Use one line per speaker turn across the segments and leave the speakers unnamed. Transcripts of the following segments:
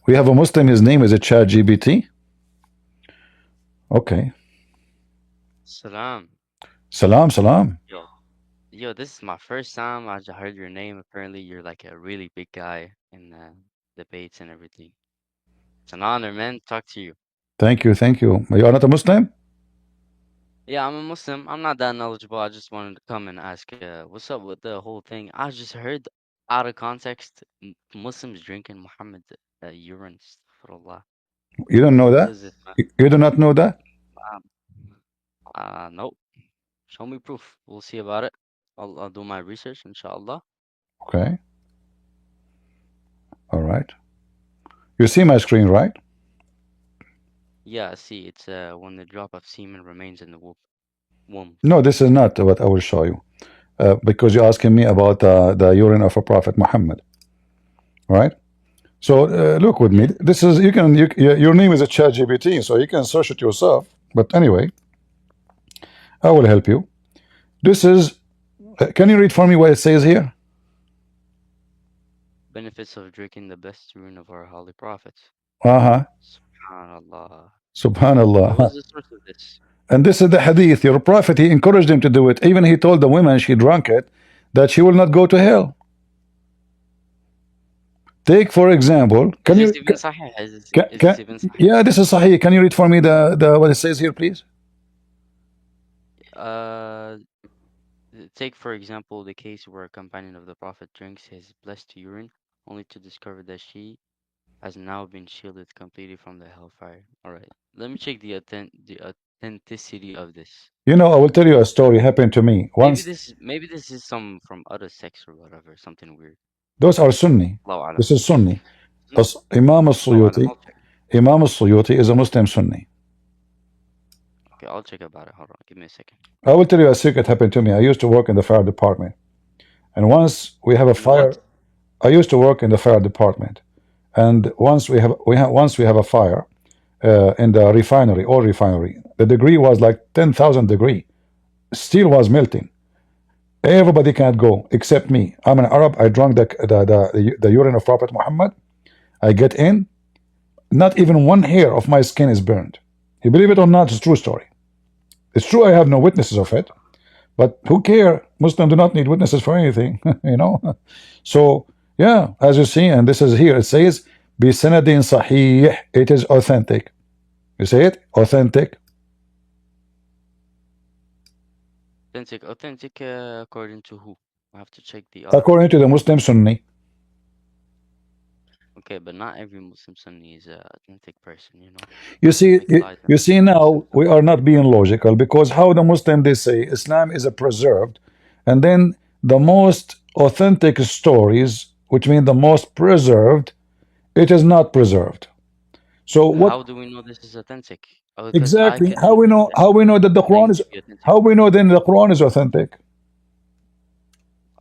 We have a Muslim, his name is a Chat GPT. Okay.
Salam.
Salam, salam.
Yo, yo, this is my first time I just heard your name. Apparently, you're like a really big guy in debates and everything. It's an honor, man. Talk to you.
Thank you, thank you. You are not a Muslim?
Yeah, I'm a Muslim. I'm not that knowledgeable. I just wanted to come and ask, what's up with the whole thing? I just heard out of context Muslims drinking Muhammad urine. Astaghfirullah.
You don't know
What
that?
is it, man?
You do not know that?
Um, nope. Show me proof. We'll see about it. I'll do my research, inshallah.
Okay. All right. You see my screen, right?
Yeah, I see. It's when the drop of semen remains in the womb.
No, this is not what I will show you. Because you're asking me about the urine of a Prophet Muhammad, right? So look with me.
Yeah.
This is your name is a Chat GPT, so you can search it yourself. But anyway, I will help you. This is. Can you read for me what it says here?
Benefits of drinking the best urine of our holy prophets.
Uh-huh.
Subhanallah. What
Subhanallah.
was the source of this?
And this is the hadith. Your prophet, he encouraged him to do it. Even he told the woman she drank it that she will not go to hell. Take for example,
Is
can
this
you
even Sahih? Is
can
this even Sahih?
yeah, this is Sahih. Can you read for me the what it says here, please?
Uh, take for example the case where a companion of the Prophet drinks his blessed urine, only to discover that she has now been shielded completely from the hellfire. All right, let me check the authenticity of this.
You know, I will tell you a story happened to me once.
Maybe this is some from other sects or whatever, something weird.
Those are Sunni.
Allahu alam.
This is Sunni.
No,
Imam
Allahu alam.
al-Suyuti.
I'll check.
Imam al-Suyuti is a Muslim Sunni.
Okay, I'll check about it. Hold on, give me a second.
I will tell you a secret happened to me. I used to work in the fire department, and once we have a
In what?
fire. I used to work in the fire department, and once we have a fire in the refinery, oil refinery. The degree was like 10,000 degree. Steel was melting. Everybody can't go except me. I'm an Arab. I drank the urine of Prophet Muhammad. I get in. Not even one hair of my skin is burned. You believe it or not, it's a true story. It's true. I have no witnesses of it, but who care? Muslims do not need witnesses for anything, you know. So yeah, as you see, and this is here. It says "Bisanadin sahih." It is authentic. You say it authentic.
Authentic, according to who? I have to check the author.
According to the Muslim Sunni.
Okay, but not every Muslim Sunni is a authentic person, you know.
You
They
see,
make lies and
you see now
stuff.
we are not being logical because how the Muslim they say Islam is a preserved, and then the most authentic stories, which mean the most preserved, it is not preserved. So what
How do we know this is authentic? Oh, because I
exactly?
can only think that
How we know that the Quran
claims
is
to be authentic.
how we know then the Quran is authentic?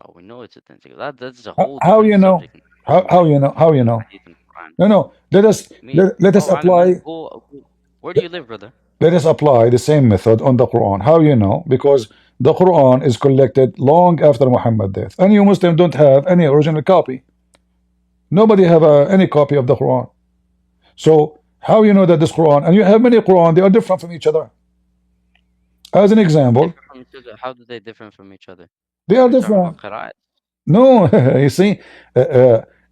Oh, we know it's authentic. That's a
How,
whole
how
different
you know?
subject.
How you know? How you
Between
know?
Hadith and Quran.
No, no.
Me,
Let us
Allahu alam, man.
apply.
Where do you live, brother?
Let us apply the same method on the Quran. How you know? Because the Quran is collected long after Muhammad's death, and you Muslim don't have any original copy. Nobody have any copy of the Quran. So how you know that this Quran, and you have many Quran, they are different from each other. As an example,
Different from each other. How do they differ from each other?
they are
You're talking about
different.
qira'at.
No, you see,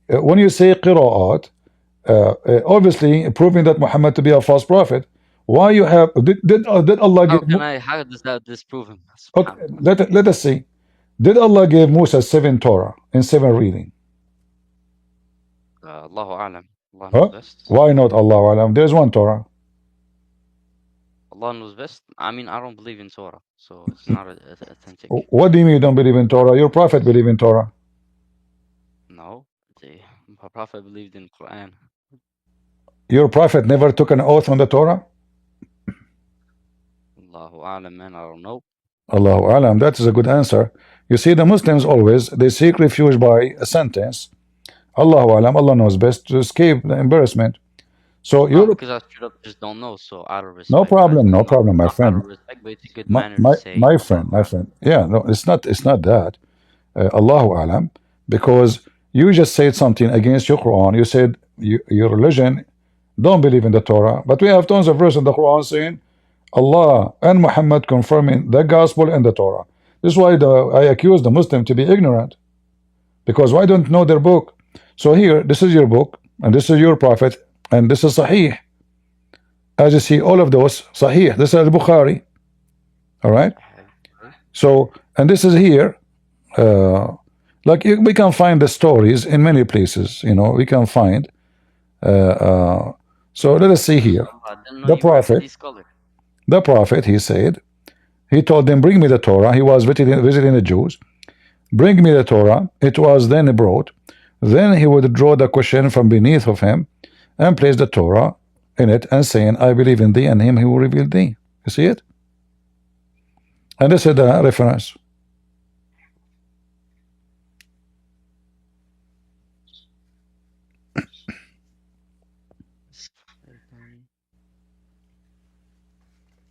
when you say qira'at, obviously proving that Muhammad to be a false prophet. Why you have did Allah give?
How does that disprove him?
Okay,
SubhanAllah.
let us see. Did Allah give Musa 7 Torah in 7 reading?
Allahu alam. Allah knows
Huh?
best.
Why not Allah alam? There's one Torah.
Allah knows best. I mean, I don't believe in Torah, so it's not authentic.
What do you mean you don't believe in Torah? Your prophet believed in Torah.
No, my prophet believed in Quran.
Your prophet never took an oath on the Torah?
Allahu alam, man. I don't know.
Allahu alam. That is a good answer. You see, the Muslims always they seek refuge by a sentence. Allahu alam. Allah knows best to escape the embarrassment. So
No,
you
because I straight up just don't know. So out of
no
respect,
problem, no
not
problem, my
not out
friend.
of respect, but it's a good manner to
My
say Allahu
my
alam.
friend. Yeah, no, it's not that. Allahu alam, because you just said something against your Quran. You said your religion don't believe in the Torah, but we have tons of verses in the Quran saying Allah and Muhammad confirming the gospel and the Torah. This is why I accuse the Muslim to be ignorant, because why don't know their book? So here, this is your book, and this is your prophet, and this is Sahih. As you see, all of those Sahih. This is Bukhari. All right.
Okay.
So, and this is here. Like we can find the stories in many places. We can find. So let us see here.
MashaAllah, I didn't know
The
you were a
prophet.
hadith scholar.
The prophet. He said. He told them, "Bring me the Torah." He was visiting the Jews. Bring me the Torah. It was then brought. Then he would draw the question from beneath of him, and place the Torah in it, and saying, "I believe in thee and him who revealed thee." You see it? And this is the reference.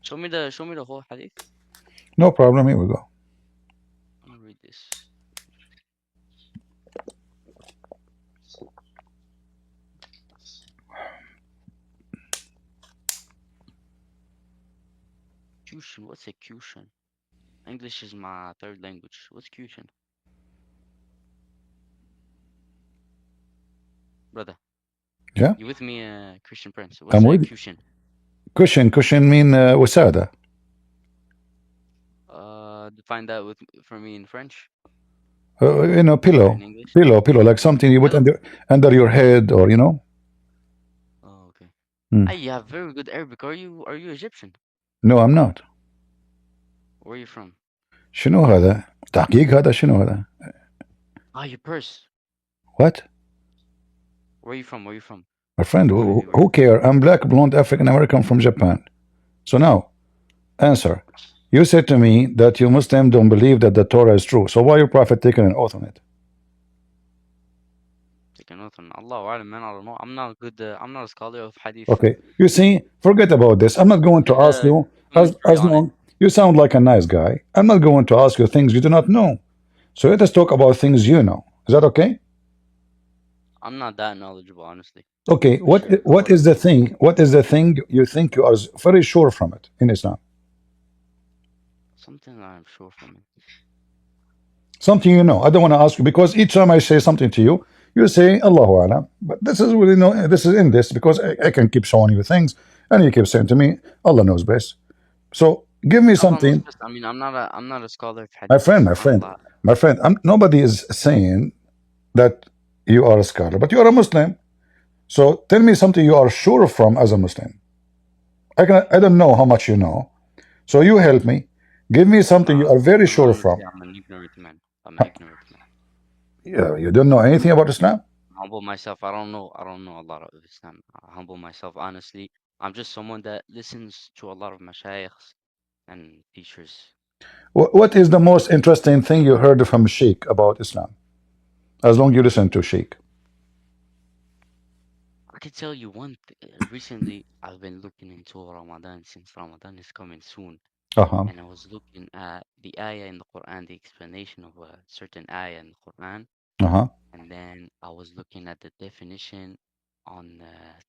Show me the whole hadith.
No problem. Here we go.
I'm gonna read this. Cution. What's a cution? English is my third language. What's cution? Brother,
Yeah,
you with me, Christian Prince?
I'm
What's a
with you.
cution?
Cushion mean وسادة.
Define that for me in French or
Pillow,
in English.
like something you put
Pillow.
under your head, or
Oh, okay.
Hmm.
Ah, you have very good Arabic. Are you Egyptian?
No, I'm not.
Where are you from?
شنو هذا؟ تحقيق هذا شنو هذا؟
Ah, your purse.
What?
Where are you from? Where are you from?
My friend,
Where
who,
you
who care? I'm black, blonde, African American from Japan. So now, answer. You said to me that you Muslims don't believe that the Torah is true. So why your prophet taking an oath on it?
taking note on Allahu A'lam, man. I don't know. I'm not a scholar of hadith.
Okay. You see, forget about this. I'm not going to ask you
Commentary
as
on it.
long you sound like a nice guy. I'm not going to ask you things you do not know. So let us talk about things you know. Is that okay?
I'm not that knowledgeable, honestly.
Okay.
But sure, go
What
ahead.
is the thing? What is the thing you think you are very sure from it in Islam?
Something that I'm sure from it.
Something you know. I don't want to ask you, because each time I say something to you, you say Allahu Alam. But this is really no. This is in this, because I can keep showing you things, and you keep saying to me, Allah knows best. So give me
Allah knows
something.
best. I mean, I'm not a scholar of
My
hadith.
friend,
Subhanallah.
nobody is saying that you are a scholar, but you are a Muslim. So tell me something you are sure from as a Muslim. I don't know how much you know. So you help me. Give me something you are very sure
Honestly,
from.
I'm an ignorant man. I'm an ignorant man.
Yeah, you don't know anything about Islam?
Humble myself. I don't know. I don't know a lot of Islam. I humble myself, honestly. I'm just someone that listens to a lot of mashaykhs and teachers.
What is the most interesting thing you heard from Sheikh about Islam? As long you listen to Sheikh.
I can tell you one recently I've been looking into Ramadan since Ramadan is coming soon,
Uh-huh.
and I was looking at the ayah in the Quran, the explanation of a certain ayah in the Quran,
Uh-huh.
and then I was looking at the definition on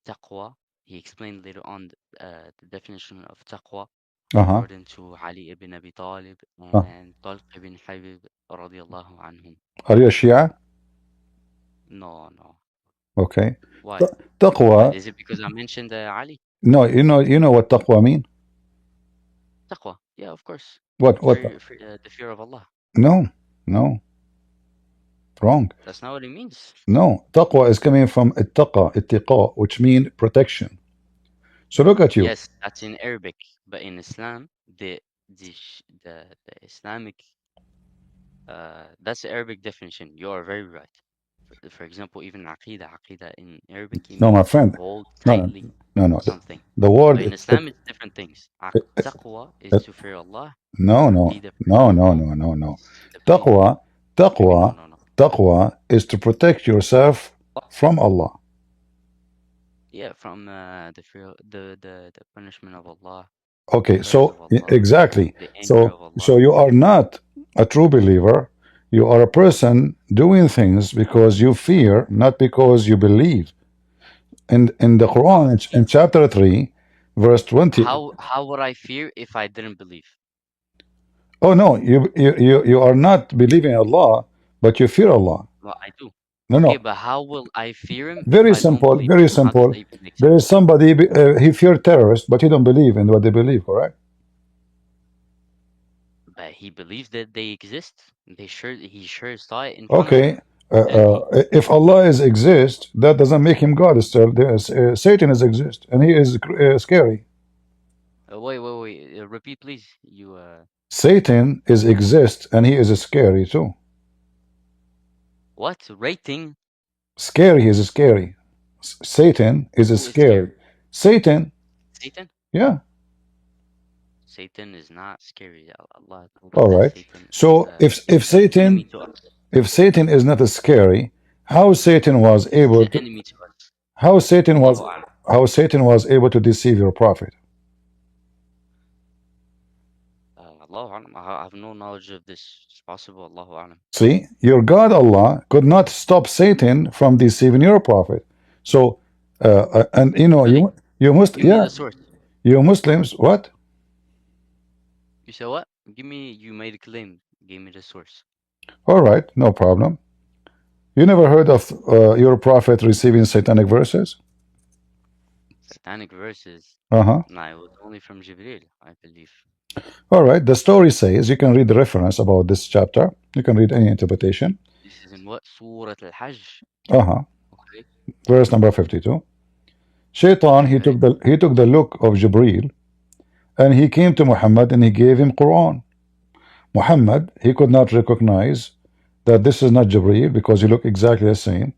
taqwa. He explained later on the definition of taqwa
Uh-huh.
according to Ali ibn Abi Talib
Uh.
and Talq ibn Habib radiallahu anhum.
Are you a Shia?
No, no.
Okay.
Why? Why?
Taqwa.
Is it because I mentioned Ali?
No, you know what taqwa mean?
Taqwa. Yeah, of course.
What?
The fear of Allah.
No, no, wrong.
That's not what it means.
No, taqwa is coming from ittiqa, which mean protection. So look at you.
Yes, that's in Arabic, but in Islam, the Islamic that's the Arabic definition. You are very right. For example, even aqidah in Arabic, it
No, my
means to
friend.
hold
No, no,
tightly
no.
something.
The
But
word
in Islam, it's different things. Taqwa is
it-
to fear Allah,
no,
and
no,
aqidah, for
no, no,
example,
no, no, no.
is the belief.
Taqwa,
What do you mean, no,
taqwa,
no, no?
taqwa is to protect yourself from Allah.
Yeah, from the fear, the punishment of Allah, the
Okay,
curse
so
of Allah,
exactly.
the anger
So
of
so
Allah.
you are not a true believer. You are a person doing things because you fear, not because you believe. in the Quran, in chapter 3, verse 20.
How would I fear if I didn't believe?
Oh no, you are not believing Allah, but you fear Allah.
Well, I do.
No,
Okay,
no.
but how will I fear him if
Very
I don't
simple,
believe
very
in him? How does that
simple.
even make
There is
sense?
somebody, he feared terrorists, but he don't believe in what they believe, correct?
But he believes that they exist. He sure saw it in front of him,
Okay.
and he.
If Allah is exist, that doesn't make him God. Still, Satan is exist, and he is scary.
Wait. Repeat, please.
Satan is exist, and he is scary too.
What rating?
Scary, he is scary. Satan is
Who is
scary.
scary?
Satan,
Satan?
yeah.
Satan is not scary. Allah told us
All
that
right.
Satan
So if
is an enemy
Satan
to us.
if Satan is not as scary, how Satan was
He's
able
an
to
enemy to us.
how Satan was
Allahu A'lam.
how Satan was able to deceive your prophet?
Allahu A'lam. I have no knowledge of this. It's possible. Allahu A'lam.
See, your God Allah could not stop Satan from deceiving your prophet. So, and you know,
Really?
you must,
Give me
yeah,
the source.
you Muslims, what?
You said what? You made a claim. Give me the source.
All right, no problem. You never heard of your prophet receiving satanic verses?
Satanic verses.
Uh-huh.
No, it was only from Jibril, I believe.
All right, the story says, you can read the reference about this chapter. You can read any interpretation.
This is in what? Surah Al-Hajj.
Uh-huh.
Okay.
Verse number 52. Shaitan,
Okay.
he took the look of Jibreel, and he came to Muhammad and he gave him Quran. Muhammad, he could not recognize that this is not Jibreel because he looked exactly the same,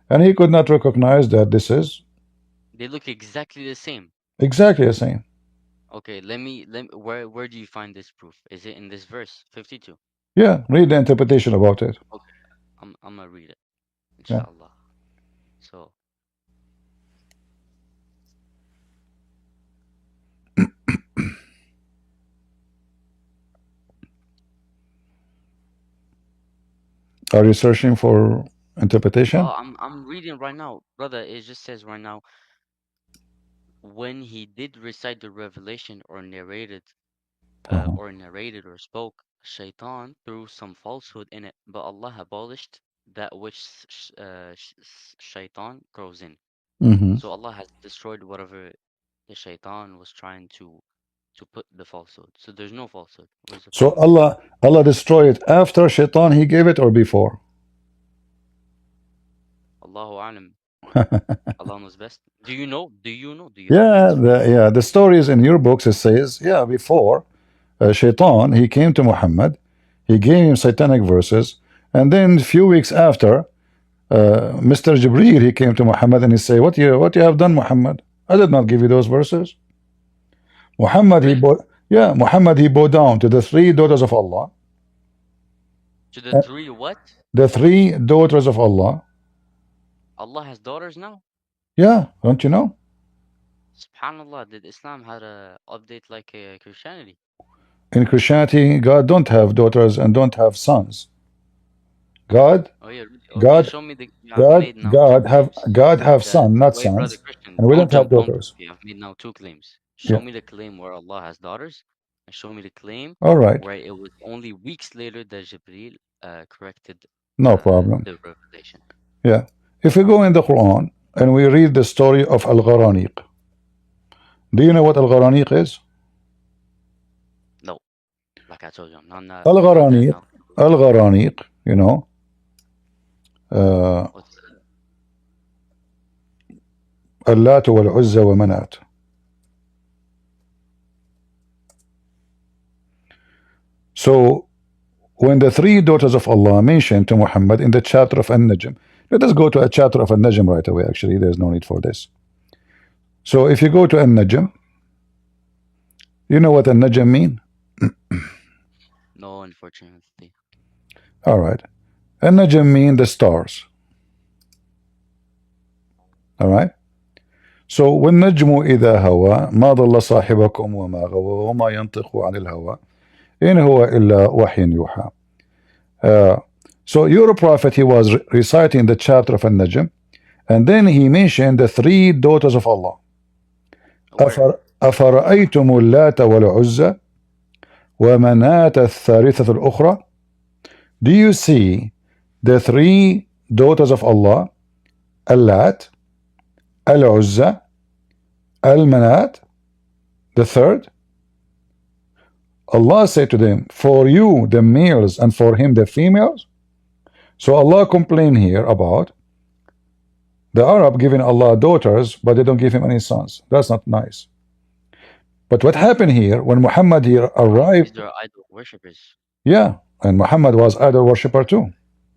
and he could not recognize that this is
They look exactly the same.
exactly the same.
Okay, where do you find this proof? Is it in this verse 52?
Yeah, read the interpretation about it.
Okay, I'm gonna read it,
Yeah.
inshallah. So,
Are you searching for interpretation?
I'm reading right now, brother. It just says right now, when he did recite the revelation
Uh-huh.
or spoke, Shaitan threw some falsehood in it, but Allah abolished that which Shaitan throws in.
Mm-hmm.
So Allah has destroyed whatever the Shaitan was trying to put the falsehood. So there's no falsehood. Where's the
So
falsehood?
Allah destroyed it after Shaitan he gave it or before?
Allahu alam. Allah knows best. Do you know? Do you know? Do you have the
Yeah,
answer?
the stories in your books it says, yeah, before Shaitan he came to Muhammad, he gave him satanic verses, and then a few weeks after, Mr. Jibreel he came to Muhammad and he said, what you have done, Muhammad? I did not give you those verses. Muhammad
Really?
Muhammad he bowed down to the three daughters of Allah.
To the
Uh,
three what?
The three daughters of Allah.
Allah has daughters now?
Yeah, don't you know?
Subhanallah, did Islam had a update like Christianity?
In Christianity, God don't have daughters and don't have sons. God,
Oh yeah, really? Okay,
God,
show me you have made now two claims
God have
that
son, not
wait, brother
sons,
Christian,
and we don't have
don't jump.
daughters.
You have made now two claims. Show
Yeah.
me the claim where Allah has daughters, and show me the claim
All right.
where it was only weeks later that Jibreel corrected
No problem.
the revelation.
Yeah. If we go in the Quran and we read the story of Al-Gharaniq, do you know what Al-Gharaniq is?
No, like I told you, I'm not that
Al-Gharaniq,
knowledgeable.
Al-Gharaniq, you know, uh,
What's that?
اللات والعزى ومنات. So when the three daughters of Allah mentioned to Muhammad in the chapter of An-Najm, let us go to a chapter of An-Najm right away. Actually, there's no need for this. So if you go to An-Najm, you know what An-Najm mean?
No, unfortunately.
All right. An-Najm mean the stars. All right. So والنجم إذا هوى ما ضل صاحبكم وما غوى وما ينطق عن الهوى إن هو إلا وحي يوحى. So your prophet he was reciting the chapter of An-Najm, And then he mentioned the three daughters of Allah.
Where?
أفرأيتم اللات والعزى ومناة الثالثة الأخرى. Do you see the three daughters of Allah, Allat, Al-Uzza, Al-Manat, the third? Allah said to them, for you the males and for him the females. So Allah complained here about the Arab giving Allah daughters, but they don't give him any sons. That's not nice. But what happened here when Muhammad here arrived?
These are idol worshippers.
Yeah, and Muhammad was idol worshipper too.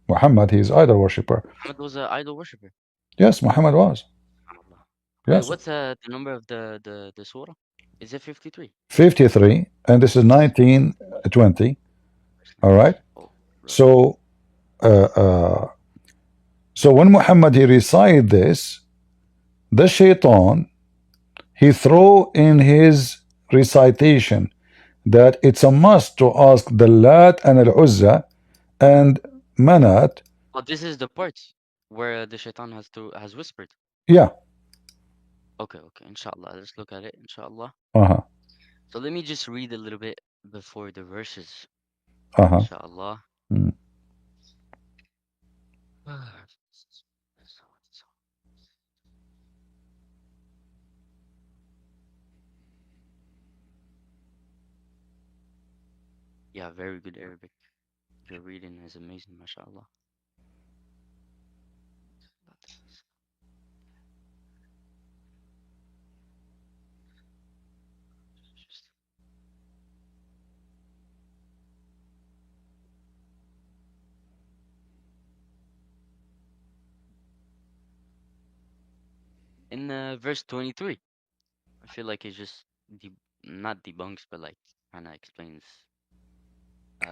Muhammad, he is idol worshipper.
Muhammad was an idol worshipper.
Yes, Muhammad was.
SubhanAllah. Wait,
Yes,
what's the number of the surah? Is it 53?
53, and this is 1920.
Verse
All
19.
right.
Oh, right.
So, uh, uh, so when Muhammad he recite this, the shaitan he throw in his recitation that it's a must to ask the Lat and Al Uzza and Manat.
Oh, this is the part where the shaitan has whispered.
Yeah.
Okay, okay. Inshallah. Let's look at it. Inshallah.
Uh-huh.
So let me just read a little bit before the verses.
Uh-huh.
Inshallah.
Mm.
Yeah, very good Arabic. Your reading is amazing, mashallah. In verse 23, I feel like it just not debunks, but like kind of explains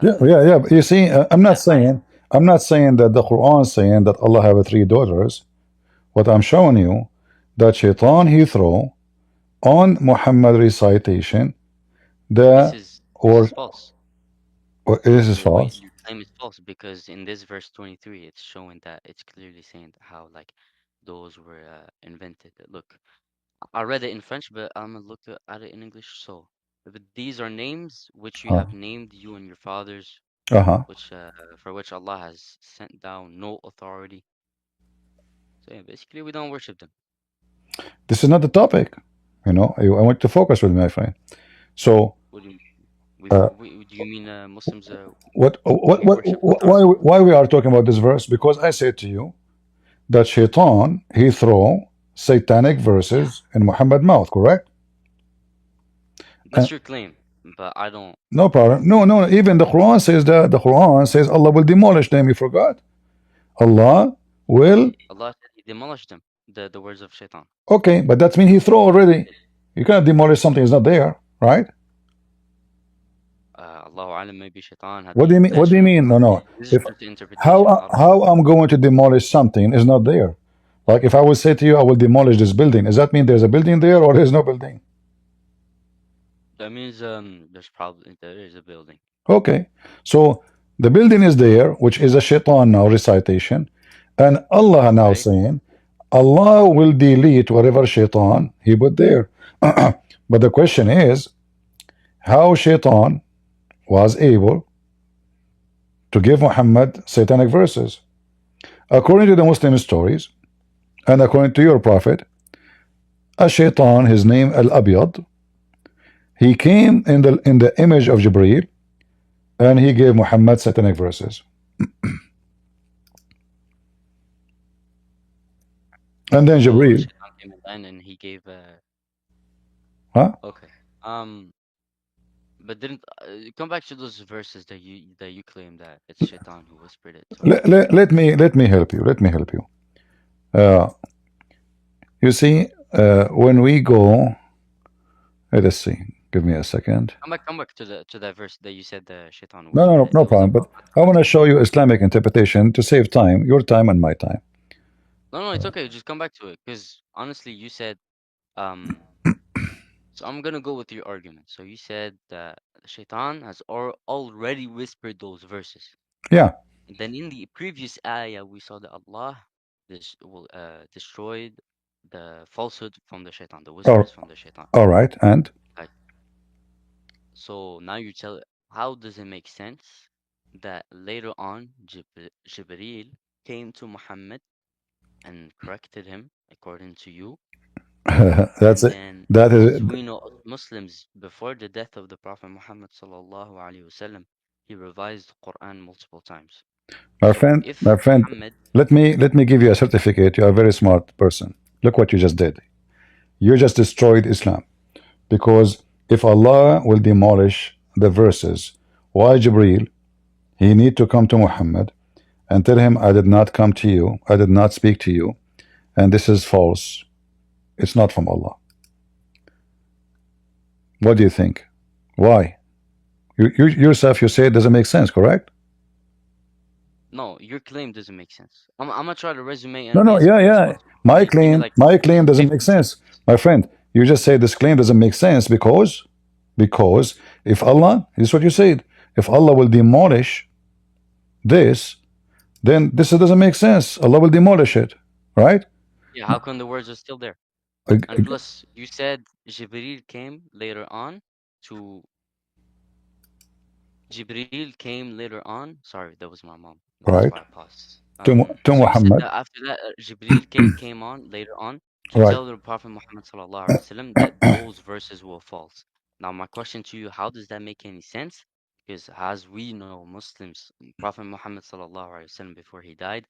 Yeah,
uh
yeah, yeah. But you see,
that ayah.
I'm not saying that the Quran is saying that Allah have three daughters. What I'm showing you that Shaitan he throw on Muhammad recitation
This
the
is this
or,
is false.
this is
What
false.
you claim is false because in this verse 23, it's showing that it's clearly saying how like those were invented. Look, I read it in French, but I'm gonna look at it in English. So, but these are names which you
Uh,
have named you and your fathers,
uh-huh.
which for which Allah has sent down no authority. So yeah, basically, we don't worship them.
This is not the topic. You know, I want to focus with me, my friend. So
What do you mean?
uh,
Do you mean Muslims?
what
We worship
why
stars.
we are talking about this verse? Because I said to you that Shaitan he throw satanic
Yeah,
verses in Muhammad mouth, correct?
that's your claim, but I don't.
No problem. No, no. Even the Quran says that the Quran says Allah will demolish them. You forgot. Allah will.
Allah said He demolished them. The words of Shaitan.
Okay, but that means He throw already. You cannot demolish something that's not there, right?
Allahu alam, maybe Shaitan had
What
the
do you mean? What do you
intention of
mean? No, no.
this is
If
just the interpretation. I don't know.
how I'm going to demolish something is not there. Like if I will say to you, I will demolish this building. Does that mean there's a building there or there's no building?
That means there's probably there is a building.
Okay. So the building is there, which is a shaitan now recitation, and Allah now
Okay.
saying, Allah will delete whatever shaitan he put there. But the question is, how shaitan was able to give Muhammad satanic verses? According to the Muslim stories, and according to your prophet, a shaitan, his name Al-Abyad, he came in the image of Jibreel, and he gave Muhammad satanic verses. And then
So
Jibreel,
Shaitan came in line and he gave
huh?
okay. But didn't come back to those verses that you claim that it's Shaitan who whispered it to Muhammad.
Let me help you. Let me help you. Uh, you see, when we go, let us see. Give me a second.
Come back to the to that verse that you said the Shaitan
No, no,
whispered
no,
it.
no
It was
problem. But
about
I want to
mathematics.
show you Islamic interpretation to save time, your time and my time.
No, no, it's okay. Just come back to it because honestly, you said um. So I'm gonna go with your argument. So you said that Shaitan has already whispered those verses.
Yeah.
And then in the previous ayah, we saw that Allah this will destroyed the falsehood from the shaitan, the
All,
whispers from the shaitan.
all right. And
Like, so now you tell, how does it make sense that later on Jibreel came to Muhammad and corrected him according to you,
that's
and
it.
then
That is,
as we know as Muslims, before the death of the Prophet Muhammad sallallahu alaihi wasallam, he revised the Quran multiple times.
my
So
friend. My
if
friend.
Muhammad,
Let me give you a certificate. You are a very smart person. Look what you just did. You just destroyed Islam because if Allah will demolish the verses, why Jibreel? He need to come to Muhammad and tell him, I did not come to you. I did not speak to you, and this is false. It's not from Allah. What do you think? Why? You yourself, you say it doesn't make sense, correct?
no, your claim doesn't make sense. I'm gonna try to resume
No,
and be
no,
as
yeah,
quick as
yeah.
possible. Give me like
My claim doesn't make
50
sense,
seconds.
my friend. You just say this claim doesn't make sense because if Allah, this is what you said, if Allah will demolish this, then this doesn't make sense. Allah will demolish it, right?
Yeah, how come the words are still there?
Ag-
And
ag-
plus, you said Jibril came later on to Jibril came later on. Sorry, that was my mom. That's
Right?
why I paused.
To
So you said
Muhammad,
that after that, Jibril came on later on to
right?
tell the Prophet Muhammad sallallahu alaihi wasallam that those verses were false. Now, my question to you: how does that make any sense? Because as we know, Muslims, Prophet Muhammad sallallahu alaihi wasallam, before he died,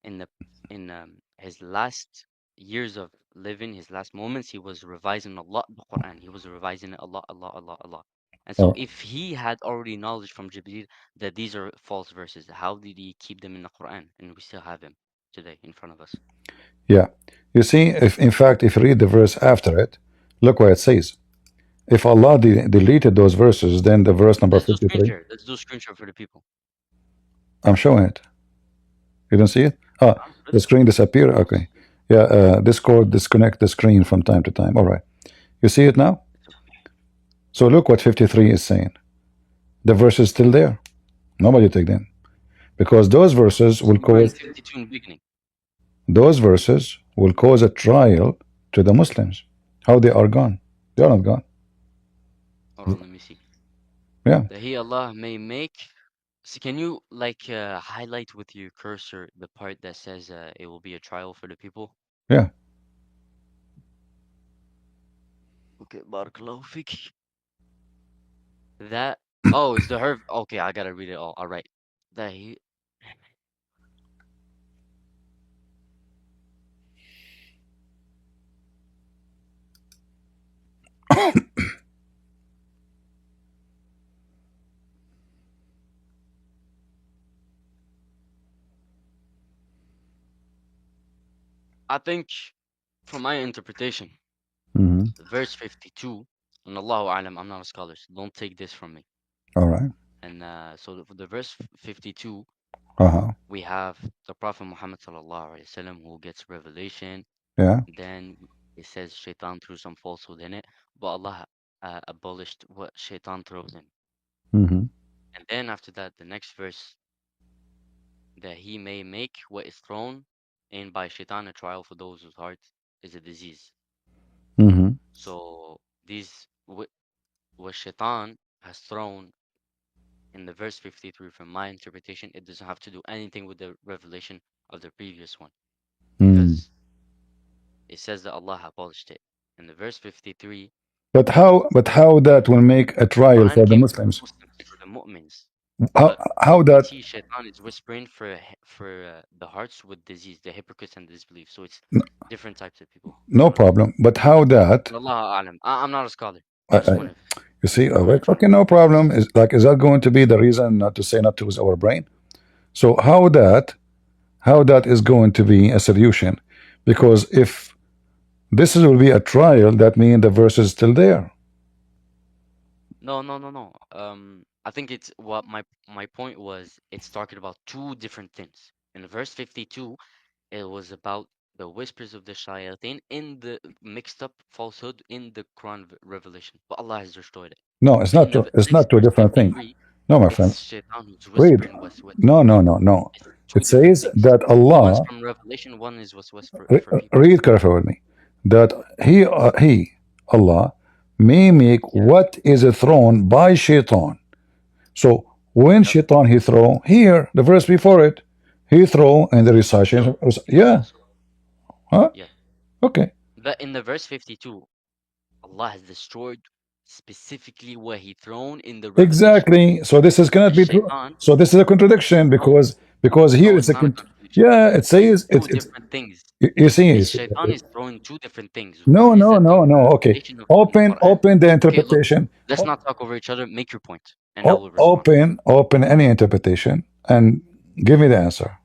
in the in his last years of living, his last moments, he was revising a lot the Quran. He was revising it a lot, a lot, a lot, a lot. And so,
Oh,
if he had already knowledge from Jibreel that these are false verses, how did he keep them in the Quran and we still have him today in front of us?
yeah. You see, if in fact, if you read the verse after it, look what it says. If Allah deleted those verses, then the verse number
Let's do screen
53,
share. Let's do screen share for the people.
I'm showing it. You don't see it? Ah, the
Let's
screen disappeared.
pause.
Okay. Yeah, Discord disconnect the screen from time to time. All right. You see it now?
It's okay.
So look what 53 is saying. The verse is still there. Nobody take them. Because
So we were in 52 in the beginning.
those verses will cause a trial to the Muslims. How they are gone. They are not gone.
Hold on, let me see.
Yeah,
That He Allah may make. So can you like highlight with your cursor the part that says it will be a trial for the people?
yeah.
Okay, barakallahu fik. That, oh, is the herb? Okay, I gotta read it all. All right. That he, I think, from my interpretation,
Hmm.
verse 52, and Allahu Alam, I'm not a scholar, so don't take this from me.
All right.
And so the verse 52,
Uh-huh.
we have the Prophet Muhammad sallallahu alaihi wasallam who gets revelation.
Yeah.
Then it says shaitan threw some falsehood in it, but Allah abolished what shaitan throws in.
Hmm.
And then after that, the next verse, that he may make what is thrown in by shaitan a trial for those whose heart is a disease.
Hmm.
So these what shaitan has thrown in the verse 53, from my interpretation, it doesn't have to do anything with the revelation of the previous one,
Mm.
because it says that Allah abolished it. In the verse 53,
But how that will make a trial
Quran
for the
came for the
Muslims?
Muslims, for the mu'mins.
How
But
how that
GPT shaitan is whispering for the hearts with disease, the hypocrites and the disbelief. So it's different types of people.
no problem. But how that
And Allah alam. I'm not a scholar.
I,
I just
I,
want to
you see,
try to
okay,
make
no
sense.
problem. Is that going to be the reason not to say not to use our brain? So how that is going to be a solution? Because if this will be a trial, that means the verse is still there.
No, no, no, no. I think it's what my point was. It's talking about two different things. In verse 52, it was about the whispers of the shayateen in the mixed up falsehood in the Quran revelation. But Allah has destroyed it.
No, it's
But in
not.
the
It's
next
not two
verse
different things.
53.
No, my friend.
It's Shaitan who's
Read.
whispering was.
No, no, no, no.
It's two
It
different
says
things.
that
One's
Allah,
from Revelation, one is was for people.
read carefully with me, that Allah, may make
Yeah.
what is thrown by Shaitan. So when
Yep.
Shaitan he throw, here, the verse before it, he throw in the recitation.
52.
Yeah, huh?
Yeah.
Okay.
But in the verse 52, Allah has destroyed specifically what he thrown in the Revelation.
Exactly. So this is
The
cannot be true.
Shaitan,
So this is a contradiction
no,
because here
no,
it's
it's
a
not a
cont
contradiction.
yeah,
He's
it
throwing
says
two
it's
different things.
you see
It's
it's,
Shaitan is throwing two different things.
no,
One is
no,
the
no, no. Okay.
interpretation of in the Quran.
Open the
Okay, look,
interpretation.
let's
O-
not talk over each other. Make your point, and I will respond.
open any interpretation and give me the answer.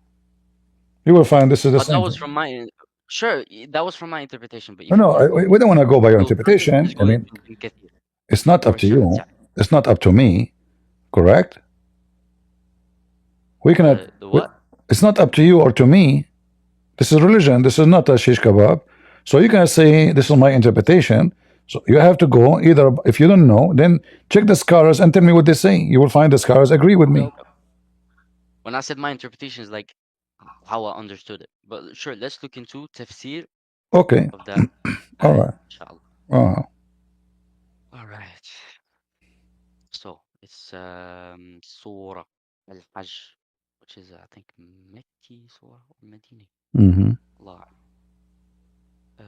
You will find this is the
That
same
was
thing.
from my sure. That was from my interpretation. But
No,
if you
no,
want to go,
we don't want to go by your
so first I'm
interpretation.
just
I
going
mean,
to Ibn Kathir
it's not up
or
to
Sheikh
you.
Sa'd.
It's not up to me. Correct? We cannot.
The what?
It's not up to you or to me. This is religion. This is not a shish kebab. So you can say this is my interpretation. So you have to go either. If you don't know, then check the scholars and tell me what they say. You will find the scholars agree with
Okay,
me.
okay. When I said my interpretation is like how I understood it. But sure, let's look into tafsir
Okay.
of that
All
ayah,
right.
inshallah.
Uh,
All right. So it's Surah Al-Hajj, which is I think Mekki Surah or Medini.
mhm,
Allah. Uh,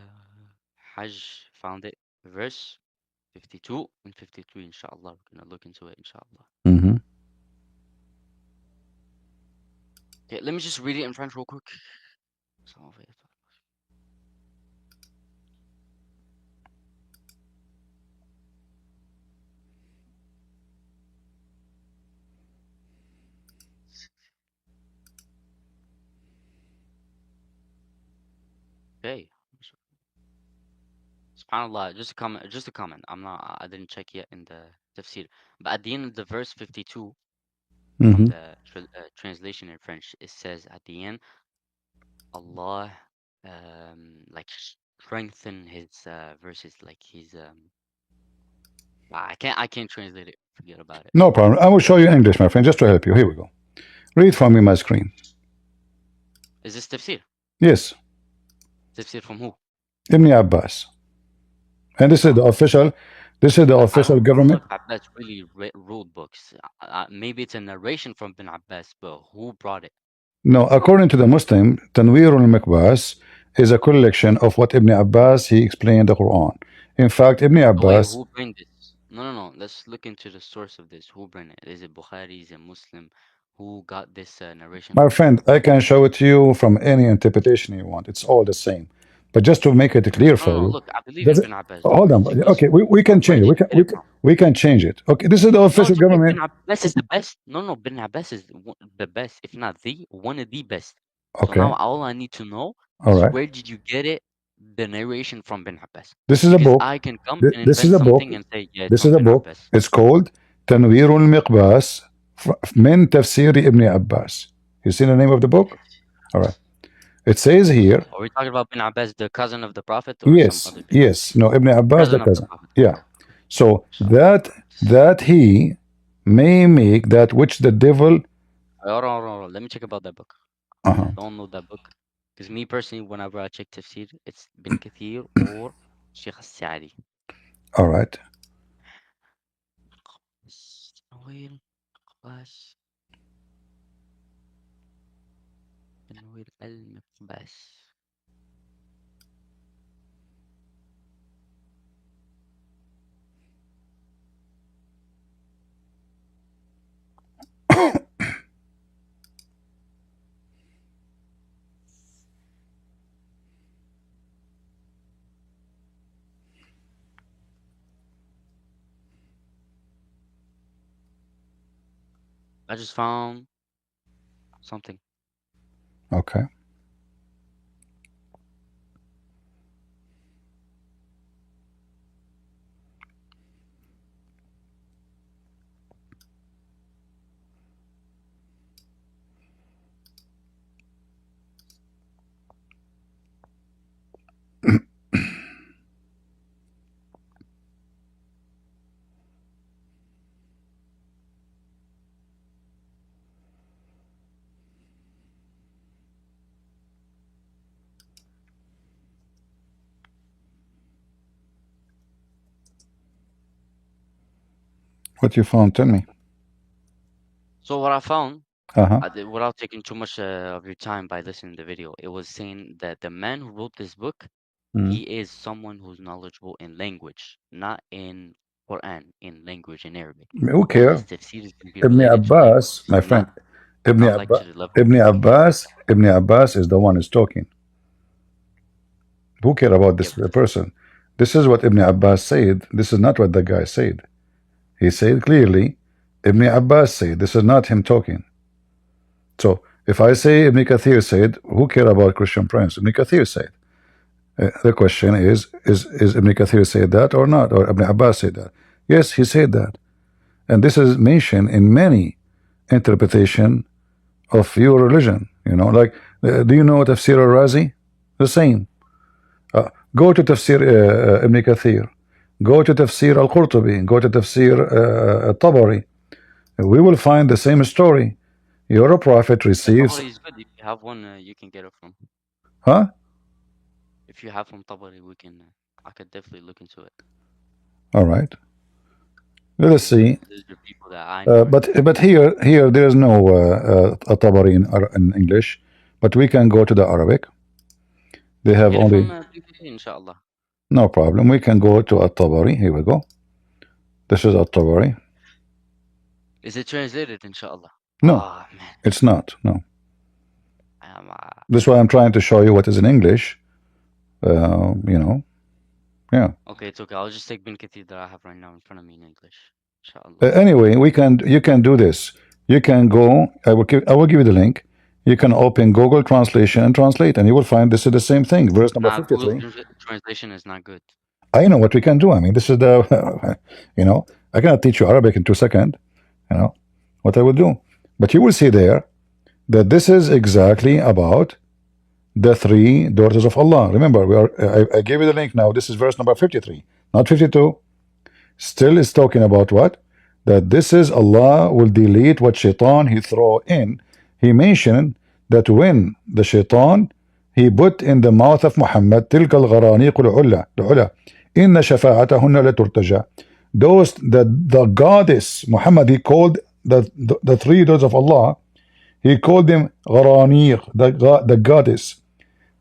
Hajj found it. Verse 52 and 53, inshallah. We're gonna look into it, inshallah.
mhm.
Okay, let me just read it in French real quick. Some of it. Okay. SubhanAllah, just a comment, just a comment. I didn't check yet in the tafsir. But at the end of the verse 52 from
Mhm.
the translation in French, it says at the end, Allah like strengthen his verses, like he's I can't translate it. Forget about it.
No problem. I will show you English, my friend, just to help you. Here we go. Read from me my screen.
Is this tafsir?
Yes,
Tafsir from who?
Ibn Abbas, and this is the
No.
official. This is the official
I don't know
government.
if Abbas really wrote books. Maybe it's a narration from Bin Abbas, but who brought it?
No, according to the Muslim, Tanwir al-Mikbas is a collection of what Ibn Abbas he explained the Quran. In fact, Ibn
Oh wait,
Abbas,
who bring this? No, no, no. Let's look into the source of this. Who bring it? Is it Bukhari? Is it Muslim? Who got this narration
my
from him?
friend, I can show it to you from any interpretation you want. It's all the same. But just to make it clear
No, no,
for
no.
you,
Look, I believe
does
in
it?
Bin Abbas. Don't
Hold
worry.
on.
Just
Okay, we can change
where
it.
did you get it from?
We can change it. Okay, this is the
No,
official
it's okay.
government.
Bin Abbas is the best. No, no. Bin Abbas is the best, if not the one of the best. So
Okay,
now all I need to know
all
is
right.
where did you get it, the narration from Bin Abbas?
This is a
Because
book.
I can come and
This is
invent
a book.
something and say, yeah, it's
This is
from
a
Bin
book.
Abbas.
It's called تنوير المقباس من تفسير ابن عباس. You see the name of the book? All right. It says here,
Are we talking about Bin Abbas, the cousin of the Prophet, or some
yes,
other Bin Abbas?
yes. No, Ibn Abbas, the
Cousin of the
cousin.
Prophet.
Yeah. So
Inshallah.
that he may make that which the devil.
Hold on, hold on, hold on. Let me check about that book. I
Uh-huh.
don't know that book. Because me personally, whenever I check Tafsir, it's Bin Kathir or Sheikh Al-Sa'di.
All right.
تنوير المقباس تنوير المقباس. I just found something.
Okay. What you found? Tell me.
So what I found,
Uh-huh.
without taking too much of your time by listening to the video, it was saying that the man who wrote this book,
Mm.
he is someone who's knowledgeable in language, not in Quran, in language in Arabic.
Who
That his
care?
tafsir is going to be
Ibn
related to
Abbas,
language,
my friend.
not like to the level of
Ibn
confusion.
Abbas, Ibn Abbas is the one who's talking. Who care about
Yeah,
this
but this,
person? This is what Ibn Abbas said. This is not what the guy said. He said clearly, Ibn Abbas said, this is not him talking. So if I say Ibn Kathir said, who care about Christian Prince? Ibn Kathir said. The question is Ibn Kathir said that or not? Or Ibn Abbas said that? Yes, he said that. And this is mentioned in many interpretation of your religion. You know, like, do you know Tafsir al-Razi? The same. Go to Tafsir Ibn Kathir. Go to Tafsir al-Qurtubi. Go to Tafsir al-Tabari. We will find the same story. Your prophet
yeah,
receives,
Tabari is good. If you have one, you can get it from.
huh?
If you have from Tabari, we can. I could definitely look into it.
All right. Let us see.
These are people that I know and
But here there is no a Tabari in English, but we can go to the Arabic. They have
get it from
only
GPT, inshallah.
no problem. We can go to a Tabari. Here we go. This is a Tabari.
Is it translated, inshallah?
No,
Ah, man.
it's not. No.
Um,
This is why I'm trying to show you what is in English. You know, yeah.
okay, it's okay. I'll just take Bin Kathir that I have right now in front of me in English. Inshallah.
Anyway, you can do this. You can go. I will give you the link. You can open Google Translation and translate, and you will find this is the same thing. Verse number
Nah, Google
53.
translation is not good.
I know what we can do. I mean, this is the, you know, I cannot teach you Arabic in 2 seconds. You know what I will do, but you will see there that this is exactly about the three daughters of Allah. Remember, I gave you the link now. This is verse number 53, not 52. Still is talking about what? That this is Allah will delete what shaitan he throw in. He mentioned that when the shaitan he put in the mouth of Muhammad تلك الغرانيق العلا إن شفاعتهن لترتجى. Those that the goddess Muhammad he called the three daughters of Allah, he called them غرانيق, the goddess,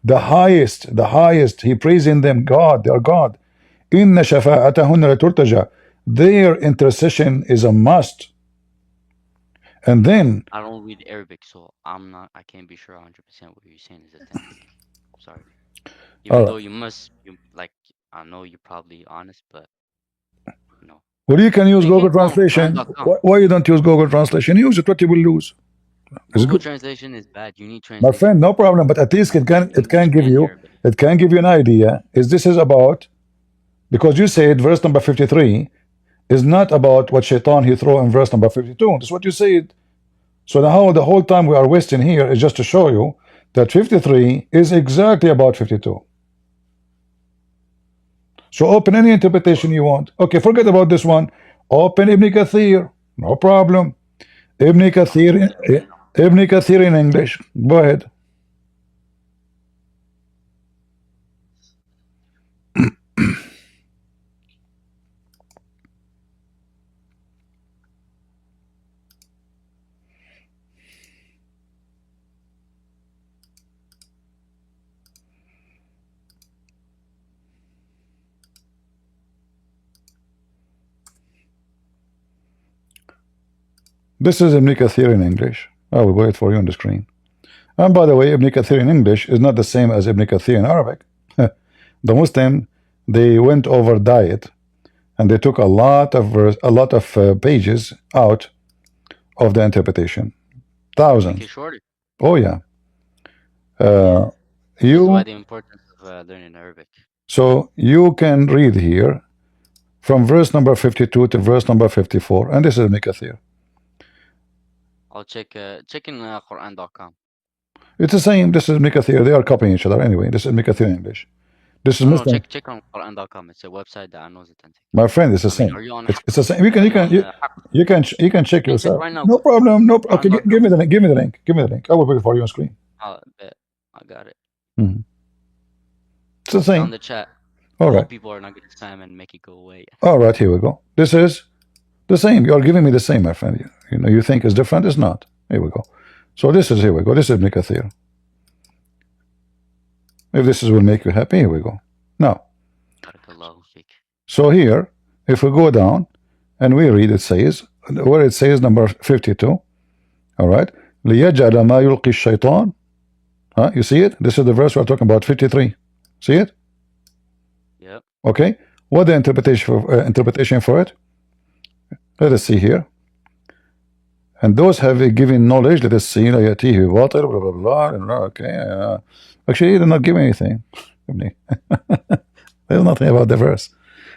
the highest, he praising them God, they are God. إن شفاعتهن لترتجى, their intercession is a must. And then
I don't read Arabic, so I can't be sure 100% what you're saying is authentic. Sorry. Even
uh,
though like, I know you're probably honest, but no.
well, you can use
You can
Google
go on
Translation.
Quran.com.
Why you don't use Google Translation? Use it, what you will lose. It's
Google
good,
translation is bad. You need
my
translation
friend, no
from both
problem, but at least it
English
can give
and
you
Arabic.
an idea. Is this is about, because you said verse number 53 is not about what shaitan he throw in verse number 52. That's what you said. So now the whole time we are wasting here is just to show you that 53 is exactly about 52. So open any interpretation you want. Okay, forget about this one. Open Ibn Kathir, no problem. Ibn Kathir,
Open it right now.
Ibn Kathir in English. Go ahead. This is Ibn Kathir in English. I will wait for you on the screen. And by the way, Ibn Kathir in English is not the same as Ibn Kathir in Arabic. The Muslim, they went over diet and they took a lot of pages out of the interpretation.
To make it
Thousands.
shorter.
Oh yeah.
Yeah.
Uh,
This is why
you
the importance of learning Arabic.
so you can read here from verse number 52 to verse number 54, and this is Ibn Kathir.
I'll check in Quran.com.
It's the same. This is Ibn Kathir. They are copying each other anyway. This is Ibn Kathir in English. This is
No,
Muslim.
check on Quran.com. It's a website that I know is authentic.
My friend, it's the
I mean,
same.
are you on
It's the same.
Are you on
You can check
Hey, check
yourself.
right now.
No problem. No. Okay, give
Quran.com.
me the link. Give me the link. Give me the link. I will put it for you on screen.
Bet. I got it.
Mhm. It's the
It's on
same.
the chat. I
All
hope
right.
people are not going to spam and make it go away.
All right. Here we go. This is The same. You are giving me the same, my friend. You know, you think it's different. It's not. Here we go. So this is, here we go. This is Ibn Kathir. If this will make you happy, here we go. Now,
Barakallahu fik.
so here, if we go down and we read, it says, where it says number 52, all right, لِيَجْعَلَ مَا يُلْقِي الشَّيْطَانِ. You see it? This is the verse we're talking about, 53. See it?
Yep.
Okay. What the interpretation for it? Let us see here. And those have given knowledge, let us see, لا يأتيه باطل, blah, blah, blah. Okay. Actually, he did not give anything. There's nothing about the verse.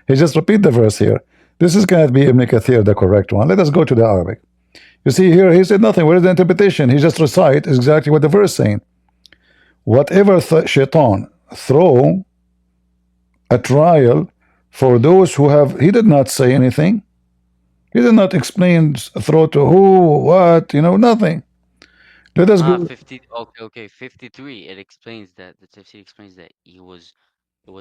He just repeat the verse here. This is going to be Ibn Kathir, the correct one. Let us go to the Arabic. You see here, he said nothing. Where is the interpretation? He just recite exactly what the verse is saying. Whatever shaitan throw a trial for those who have, he did not say anything. He did not explain throw to who, what, you know, nothing. Let us go.
50. Okay. 53. It explains that the tafsir explains that it was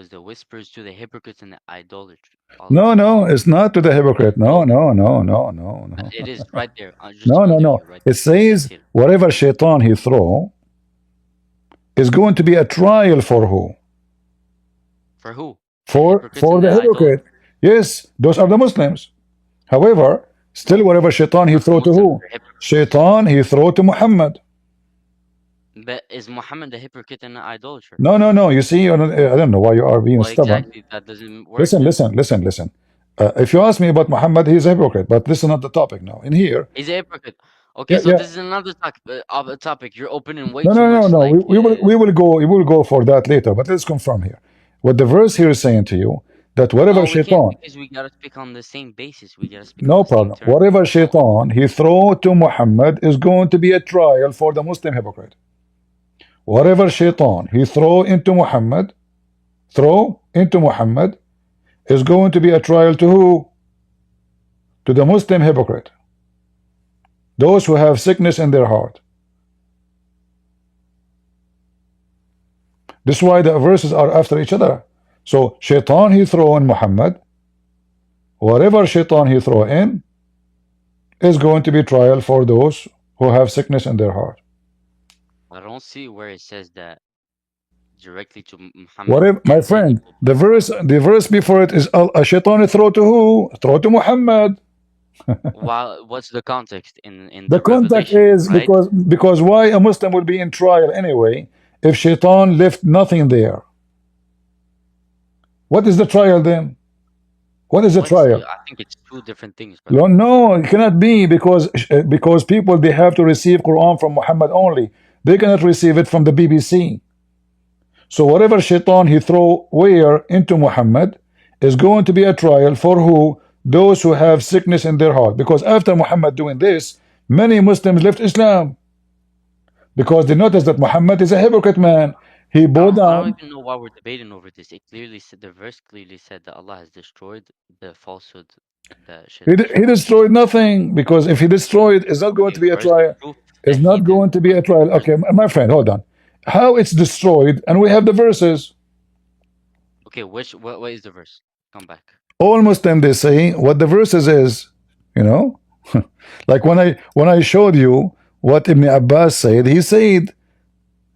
the whispers to the hypocrites and the idolatry.
No, it's not to the hypocrite. No.
It is right there. Just
No.
right
It says whatever shaitan he throw is going to be a trial for who?
For who?
For the hypocrite. Yes, those are the Muslims. However, still whatever shaitan he throw to who? Shaitan he throw to Muhammad.
But is Muhammad a hypocrite and an idolater?
No. You see, I don't know why you are being stubborn.
Exactly, that doesn't work.
Listen. If you ask me about Muhammad, he's a hypocrite. But this is not the topic now. In here,
he's a hypocrite. Okay, so this is another topic. You're opening way too much.
No. We will go for that later. But let's confirm here. What the verse here is saying to you, that whatever shaitan,
because we gotta speak on the same basis. We gotta speak.
No problem. Whatever shaitan he throw to Muhammad is going to be a trial for the Muslim hypocrite. Whatever shaitan he throw into Muhammad is going to be a trial to who? To the Muslim hypocrite. Those who have sickness in their heart. This is why the verses are after each other. So shaitan he throw in Muhammad, whatever shaitan he throw in is going to be trial for those who have sickness in their heart.
I don't see where it says that directly to Muhammad.
Whatever, my friend, the verse before it is a shaitan throw to who? Throw to Muhammad.
What's the context in
the context is right? because why a Muslim will be in trial anyway if shaitan left nothing there? What is the trial then? What is the trial?
I think it's two different things.
No, it cannot be because people they have to receive Quran from Muhammad only. They cannot receive it from the BBC. So whatever shaitan he throw where into Muhammad is going to be a trial for who? Those who have sickness in their heart. Because after Muhammad doing this, many Muslims left Islam because they noticed that Muhammad is a hypocrite man. He bowed down.
I don't even know why we're debating over this. It clearly said, the verse clearly said that Allah has destroyed the falsehood.
He destroyed nothing, because if he destroyed, it's not going to be a trial. It's not going to be a trial. Okay, my friend, hold on. How it's destroyed, and we have the verses.
Okay, what is the verse? Come back.
All Muslims they say what the verses is, you know. Like when I showed you what Ibn Abbas said, he said.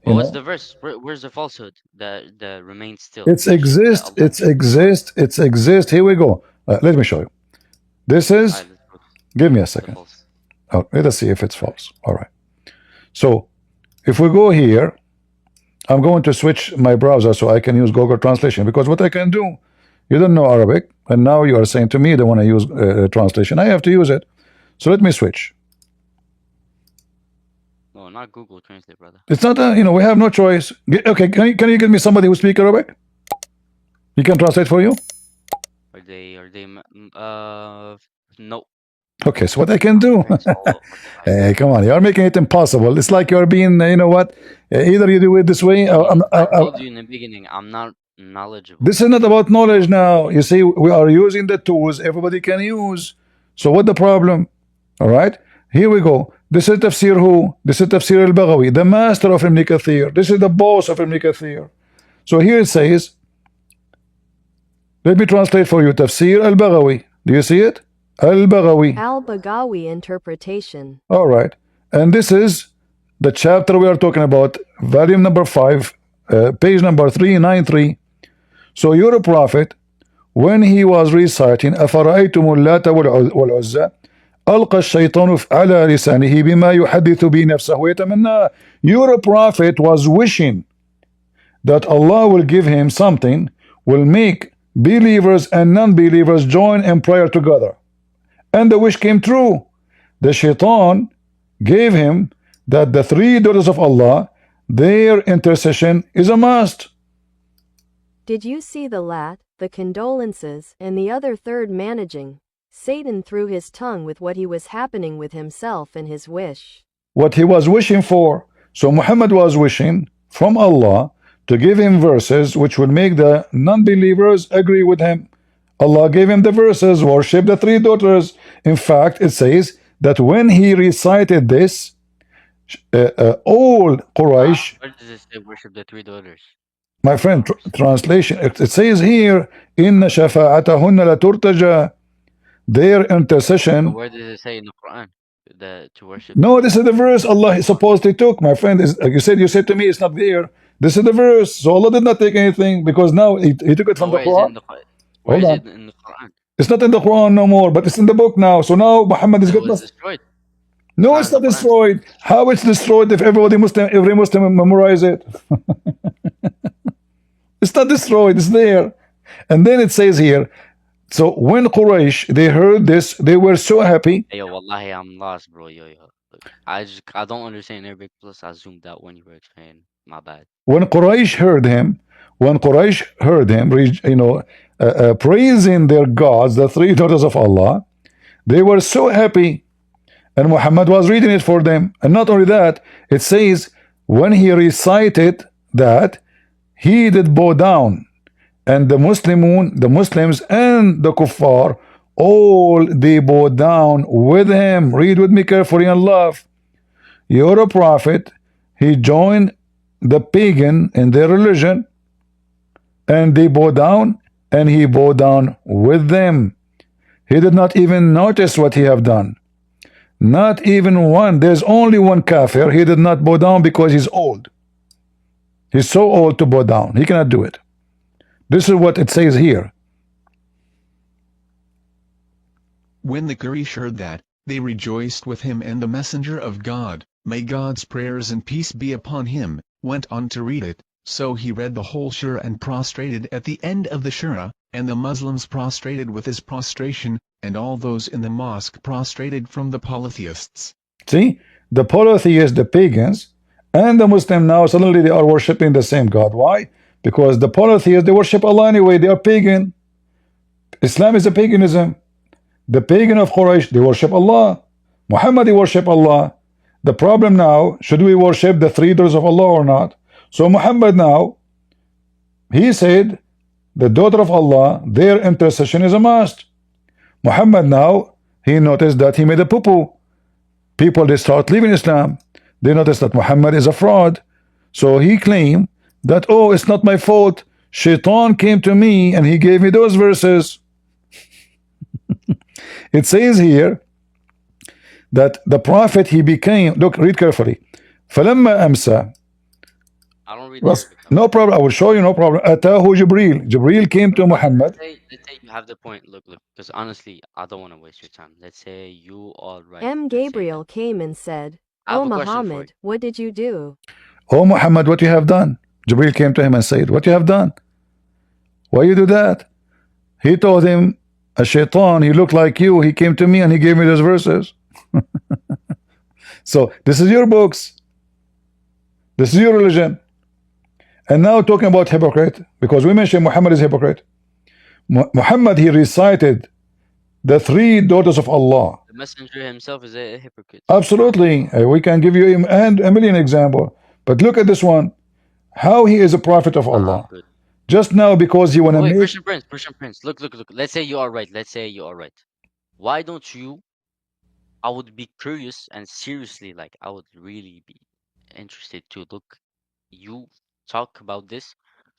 What's the verse? Where's the falsehood that remains still?
It's exist. Here we go. Let me show you. This is. Right, give me a second. Oh, let us see if it's false. All right. So if we go here, I'm going to switch my browser so I can use Google Translation, because what I can do, you don't know Arabic, and now you are saying to me they want to use translation. I have to use it. So let me switch.
No, not Google Translate, brother.
It's not we have no choice. Okay, can you give me somebody who speaks Arabic? He can translate for you?
Are they no.
Okay, so what I can do? Hey, come on, you're making it impossible. It's like you're being, you know what? Either you do it this way.
I told you in the beginning, I'm not knowledgeable.
This is not about knowledge now. You see, we are using the tools everybody can use. So what the problem? All right, here we go. This is Tafsir who? This is Tafsir al-Baghawi, the master of Ibn Kathir. This is the boss of Ibn Kathir. So here it says, let me translate for you, Tafsir al-Baghawi. Do you see it? Al-Baghawi.
Al-Baghawi interpretation.
All right. And this is the chapter we are talking about, volume number 5, page number 393. So your prophet, when he was reciting أفرأيتم اللات والعزى ألقى الشيطان على لسانه بما يحدث به نفسه ويتمنى. Your prophet was wishing that Allah will give him something, will make believers and non-believers join in prayer together. And the wish came true. The shaitan gave him that the three daughters of Allah, their intercession is a must.
Did you see the Lat, the condolences, and the other third managing? Satan threw his tongue with what he was happening with himself and his wish.
What he was wishing for. So Muhammad was wishing from Allah to give him verses which would make the non-believers agree with him. Allah gave him the verses, worship the three daughters. In fact, it says that when he recited this, all Quraysh,
Where does it say worship the three daughters?
my friend, translation, it says here, إن شفاعتهن لترتجى, their
But
intercession.
where does it say in the Quran that to worship
No,
them?
this is the verse Allah supposedly took, my friend. You said to me it's not there. This is the verse. So Allah did not take anything because now he took it
But
from the
where is it
Quran.
in the Quran? Where
Hold
is
on.
it in the Quran?
It's not in the Quran no more, but it's in the book now. So now Muhammad is
It
good.
was destroyed.
No,
Not
it's
in the
not
Quran.
destroyed. How it's destroyed if every Muslim memorize it? It's not destroyed. It's there. And then it says here, so when Quraysh, they heard this, they were so happy.
Hey, yo, wallahi, I'm lost, bro. Yo. Look, I don't understand Arabic. Plus, I zoomed out when you were explaining. My bad.
When Quraysh heard him, praising their gods, the three daughters of Allah, they were so happy. And Muhammad was reading it for them. And not only that, it says, when he recited that, he did bow down. And the Muslims and the kuffar, all they bow down with him. Read with me carefully and love. You're a prophet. He joined the pagan in their religion, and they bow down, and he bowed down with them. He did not even notice what he have done. Not even one. There's only one kafir. He did not bow down because he's old. He's so old to bow down. He cannot do it. This is what it says here.
When the Quraysh heard that, they rejoiced with him, and the messenger of God, may God's prayers and peace be upon him, went on to read it. So he read the whole surah and prostrated at the end of the surah, and the Muslims prostrated with his prostration, and all those in the mosque prostrated from the polytheists.
See, the polytheists, the pagans, and the Muslim now suddenly they are worshiping the same God. Why? Because the polytheists, they worship Allah anyway. They are pagan. Islam is a paganism. The pagan of Quraysh, they worship Allah. Muhammad, they worship Allah. The problem now, should we worship the three daughters of Allah or not? So Muhammad now, he said, the daughter of Allah, their intercession is a must. Muhammad now, he noticed that he made a poo-poo. People, they start leaving Islam. They notice that Muhammad is a fraud. So he claimed that, oh, it's not my fault. Shaitan came to me and he gave me those verses. It says here that the prophet, he became, look, read carefully. فَلَمَّا أَمْسَى,
I don't read
was,
Arabic.
no problem, I will show you, no problem. أتاه Jibril. Jibril came to Muhammad.
Let's say you have the point. Look. Because honestly, I don't want to waste your time. Let's say you all right.
M.
Let's say
Gabriel came and said,
I have
O
a question for
Muhammad, what did you do?
Oh Muhammad, what you have done? Jibril came to him and said, what you have done? Why you do that? He told him, a shaitan, he looked like you. He came to me and he gave me those verses. So this is your books. This is your religion. And now talking about hypocrite, because we mentioned Muhammad is hypocrite. Muhammad, he recited the three daughters of Allah.
the messenger himself is a hypocrite.
Absolutely. We can give you a million examples. But look at this one. How he is a prophet of Allah.
Good.
Just now because he want to
Wait,
make...
Persian Prince. Look. Let's say you are right. Let's say you are right. Why don't you? I would be curious and seriously, like I would really be interested to look you talk about this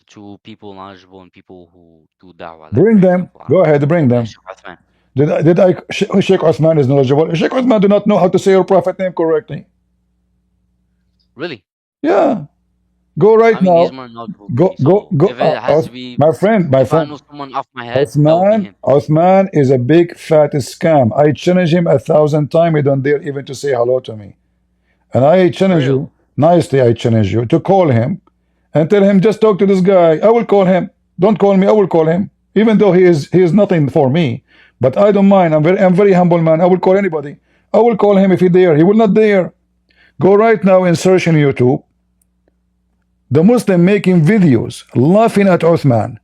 to people knowledgeable and people who do da'wah. Like
Bring
for
them.
example,
Go ahead, bring them.
Sheikh Uthman.
Sheikh Uthman is knowledgeable? Sheikh Uthman do not know how to say your prophet name correctly.
Really?
Yeah. Go right
I mean, he's
now.
more knowledgeable than me.
Go,
So if it has to be,
my friend, my
if I know
friend.
someone off my head, that would be him.
Uthman is a big fat scam. I challenge him 1,000 times. He don't dare even to say hello to me. And I
For
challenge
real.
you, nicely I challenge you to call him and tell him just talk to this guy. I will call him. Don't call me, I will call him. Even though he is nothing for me. But I don't mind. I'm very humble man. I will call anybody. I will call him if he dare. He will not dare. Go right now and search in YouTube. The Muslim making videos laughing at Uthman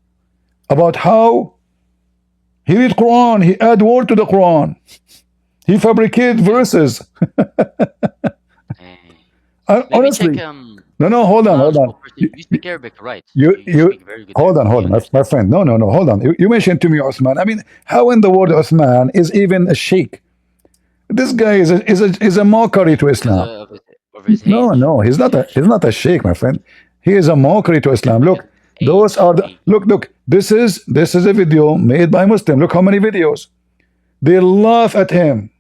about how he read Quran, he add word to the Quran, he fabricate verses.
Hey. Maybe check
Honestly, no, hold
a
on,
knowledgeable person.
You,
You speak Arabic, right? You
you
speak very good
hold on,
Arabic. You
my
understand.
friend. No, hold on. You mentioned to me Osman. I mean, how in the world Osman is even a sheikh? This guy is a mockery to
Because
Islam.
of his age.
No, he's
Because
not
he's a
a sheikh, my friend. He is a mockery to Islam.
because
Look, those
age.
are the
Age.
look. This is a video made by Muslim. Look how many videos. They laugh at him.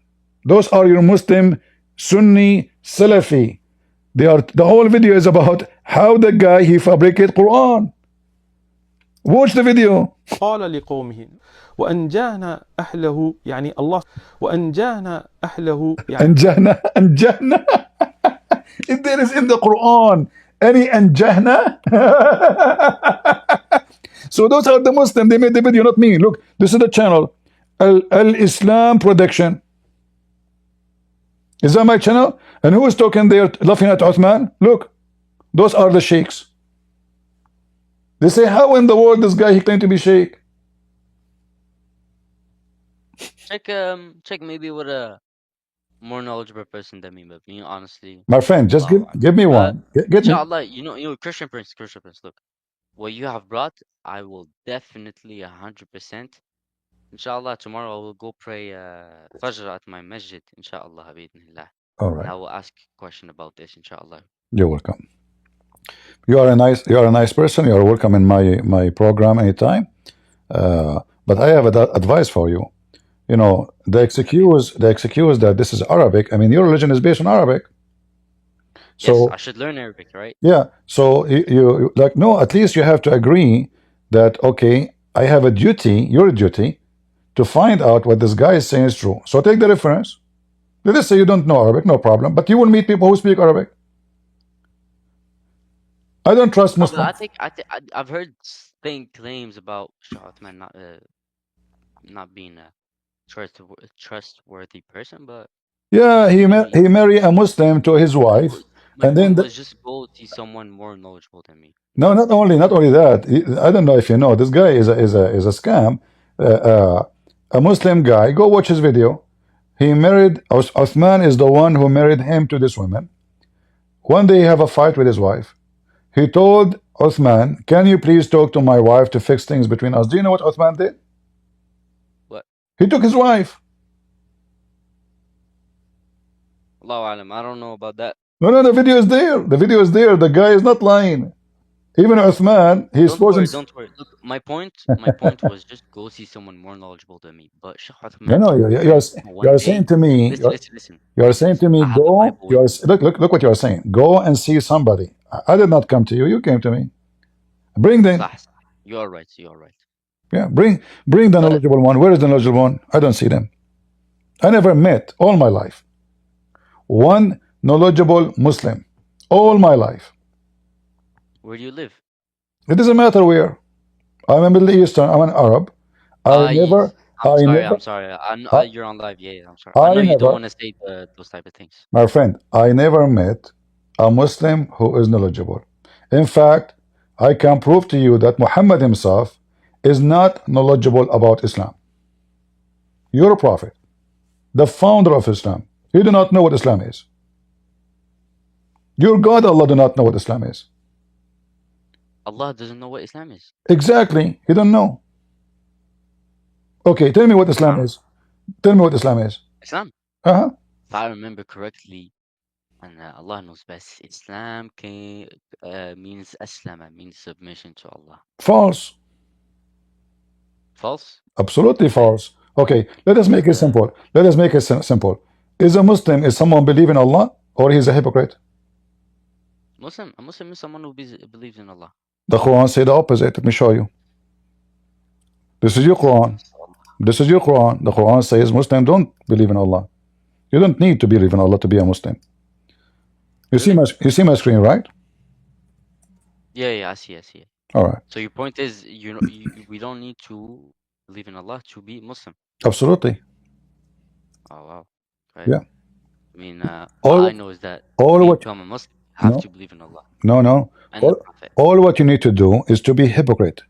Those are your Muslim Sunni Salafi. The whole video is about how the guy he fabricate Quran. Watch the video.
قال لقومه وأنجانا أهله يعني الله وأنجانا أهله يعني
Anjahna. If there is in the Quran any anjahna. So those are the Muslim. They made the video, not me. Look, this is the channel. Al Islam Production. Is that my channel? And who is talking there laughing at Uthman? Look, those are the sheikhs. They say, how in the world this guy he claimed to be sheikh?
Check maybe with a more knowledgeable person than me. But me, honestly,
My friend, just
Allahu A'lam.
give me
But
one. Get me.
inshallah, Christian Prince. Look, what you have brought, I will definitely 100%. Inshallah, tomorrow I will go pray Fajr at my masjid, inshallah, bi'idhnillah.
All
And
right.
I will ask a question about this, inshallah.
You're welcome. You are a nice person. You are welcome in my program anytime. But I have advice for you. You know, they excuse that this is Arabic. I mean, your religion is based on Arabic.
Yes,
So
I should learn Arabic, right?
yeah. So like no. At least you have to agree that okay, I have a duty. Your duty to find out what this guy is saying is true. So take the reference. Let us say you don't know Arabic, no problem. But you will meet people who speak Arabic. I don't trust
No, but
Muslims.
I've heard claims about Shah Uthman not being a trustworthy person, but
Yeah,
maybe
he married a Muslim to his wife,
my
and then
point was just go see someone more knowledgeable than me.
no, not only that. I don't know if you know this guy is a scam. A Muslim guy. Go watch his video. He married Uthman is the one who married him to this woman. One day he have a fight with his wife. He told Uthman, "Can you please talk to my wife to fix things between us?" Do you know what Uthman did?
What?
He took his wife.
Allahu Alam, I don't know about that.
No, the video is there. The video is there. The guy is not lying. Even Uthman, he's supposed.
Don't worry. Look, my point was just go see someone more knowledgeable than me. But Sheikh
No,
Uthman
no,
told me
you
one
are saying
day,
to me, you are saying to me,
I have the
go.
Bible
You
with
are
me.
look what you are saying. Go and see somebody. I did not come to you. You came to me. Bring them.
Sah, you are right. You are right.
Yeah, bring the
But
knowledgeable one. Where is the knowledgeable one? I don't see them. I never met all my life one knowledgeable Muslim all my life.
where do you live?
It doesn't matter where. I'm a Middle Eastern. I'm an Arab. I
Yes.
never, I never,
I'm sorry.
I,
You're on live. Yeah, I'm sorry. I
I
know you don't
never,
want to say those type of things.
my friend, I never met a Muslim who is knowledgeable. In fact, I can prove to you that Muhammad himself is not knowledgeable about Islam. You're a prophet, the founder of Islam. You do not know what Islam is. Your God, Allah, do not know what Islam is.
Allah doesn't know what Islam is.
Exactly. You don't know. Okay, tell me what Islam
Huh?
is. Tell me what Islam is.
Islam.
Uh-huh.
If I remember correctly, and Allah knows best, Islam means aslama, means submission to Allah.
False.
False?
Absolutely
Okay.
false. Okay, let us make it simple. Let us make it simple. Is a Muslim is someone believe in Allah or he's a hypocrite?
A Muslim is someone who believes in Allah.
The Quran say the opposite. Let me show you. This is your Quran. This is your Quran. The Quran says Muslims don't believe in Allah. You don't need to believe in Allah to be a Muslim. You see my screen, right?
Yeah, I see.
All right.
So your point is, we don't need to believe in Allah to be Muslim.
Absolutely.
Oh wow. Right.
Yeah.
I mean, what I know is that to become a Muslim, you have to believe in Allah
no.
and the Prophet.
All what you need to do is to be hypocrite.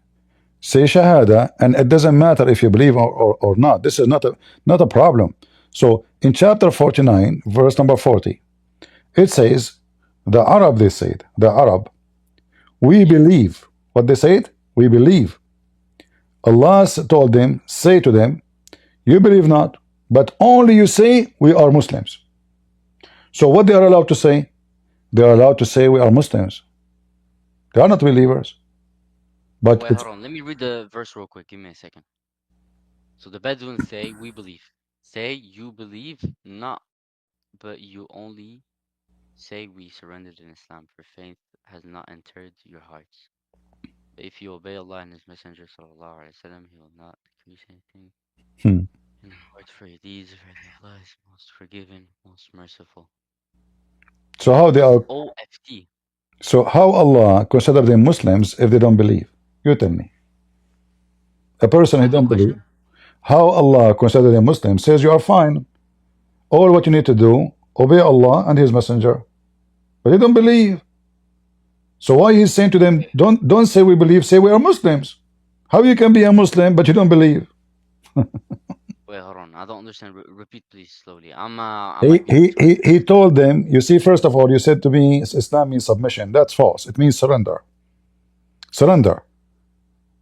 Say shahada, and it doesn't matter if you believe or not. This is not a problem. So in chapter 49, verse number 40, it says, the Arab, they said, the Arab, we believe. What they said? We believe. Allah told them, say to them, you believe not, but only you say we are Muslims. So what they are allowed to say? They are allowed to say we are Muslims. They are not believers. But
Wait, hold on. Let me read the verse real quick. Give me a second. So the Bedouins say, we believe. Say, you believe not, but you only say we surrendered in Islam, for faith has not entered your hearts. But if you obey Allah and His Messenger, sallallahu alaihi wasallam, He will not decrease anything in your heart for your deeds. For Allah is most forgiving, most merciful.
so how they are?
OFT.
So how Allah consider them Muslims if they don't believe? You tell me. A person who don't believe, how Allah consider them Muslims says you are fine. All what you need to do, obey Allah and His Messenger. But they don't believe. So why He's saying to them, don't say we believe, say we are Muslims. How you can be a Muslim but you don't believe?
Wait, hold on. I don't understand. Repeat, please, slowly. I might be
He told them, you see, first of all, you said to me Islam means submission. That's false. It means surrender. Surrender.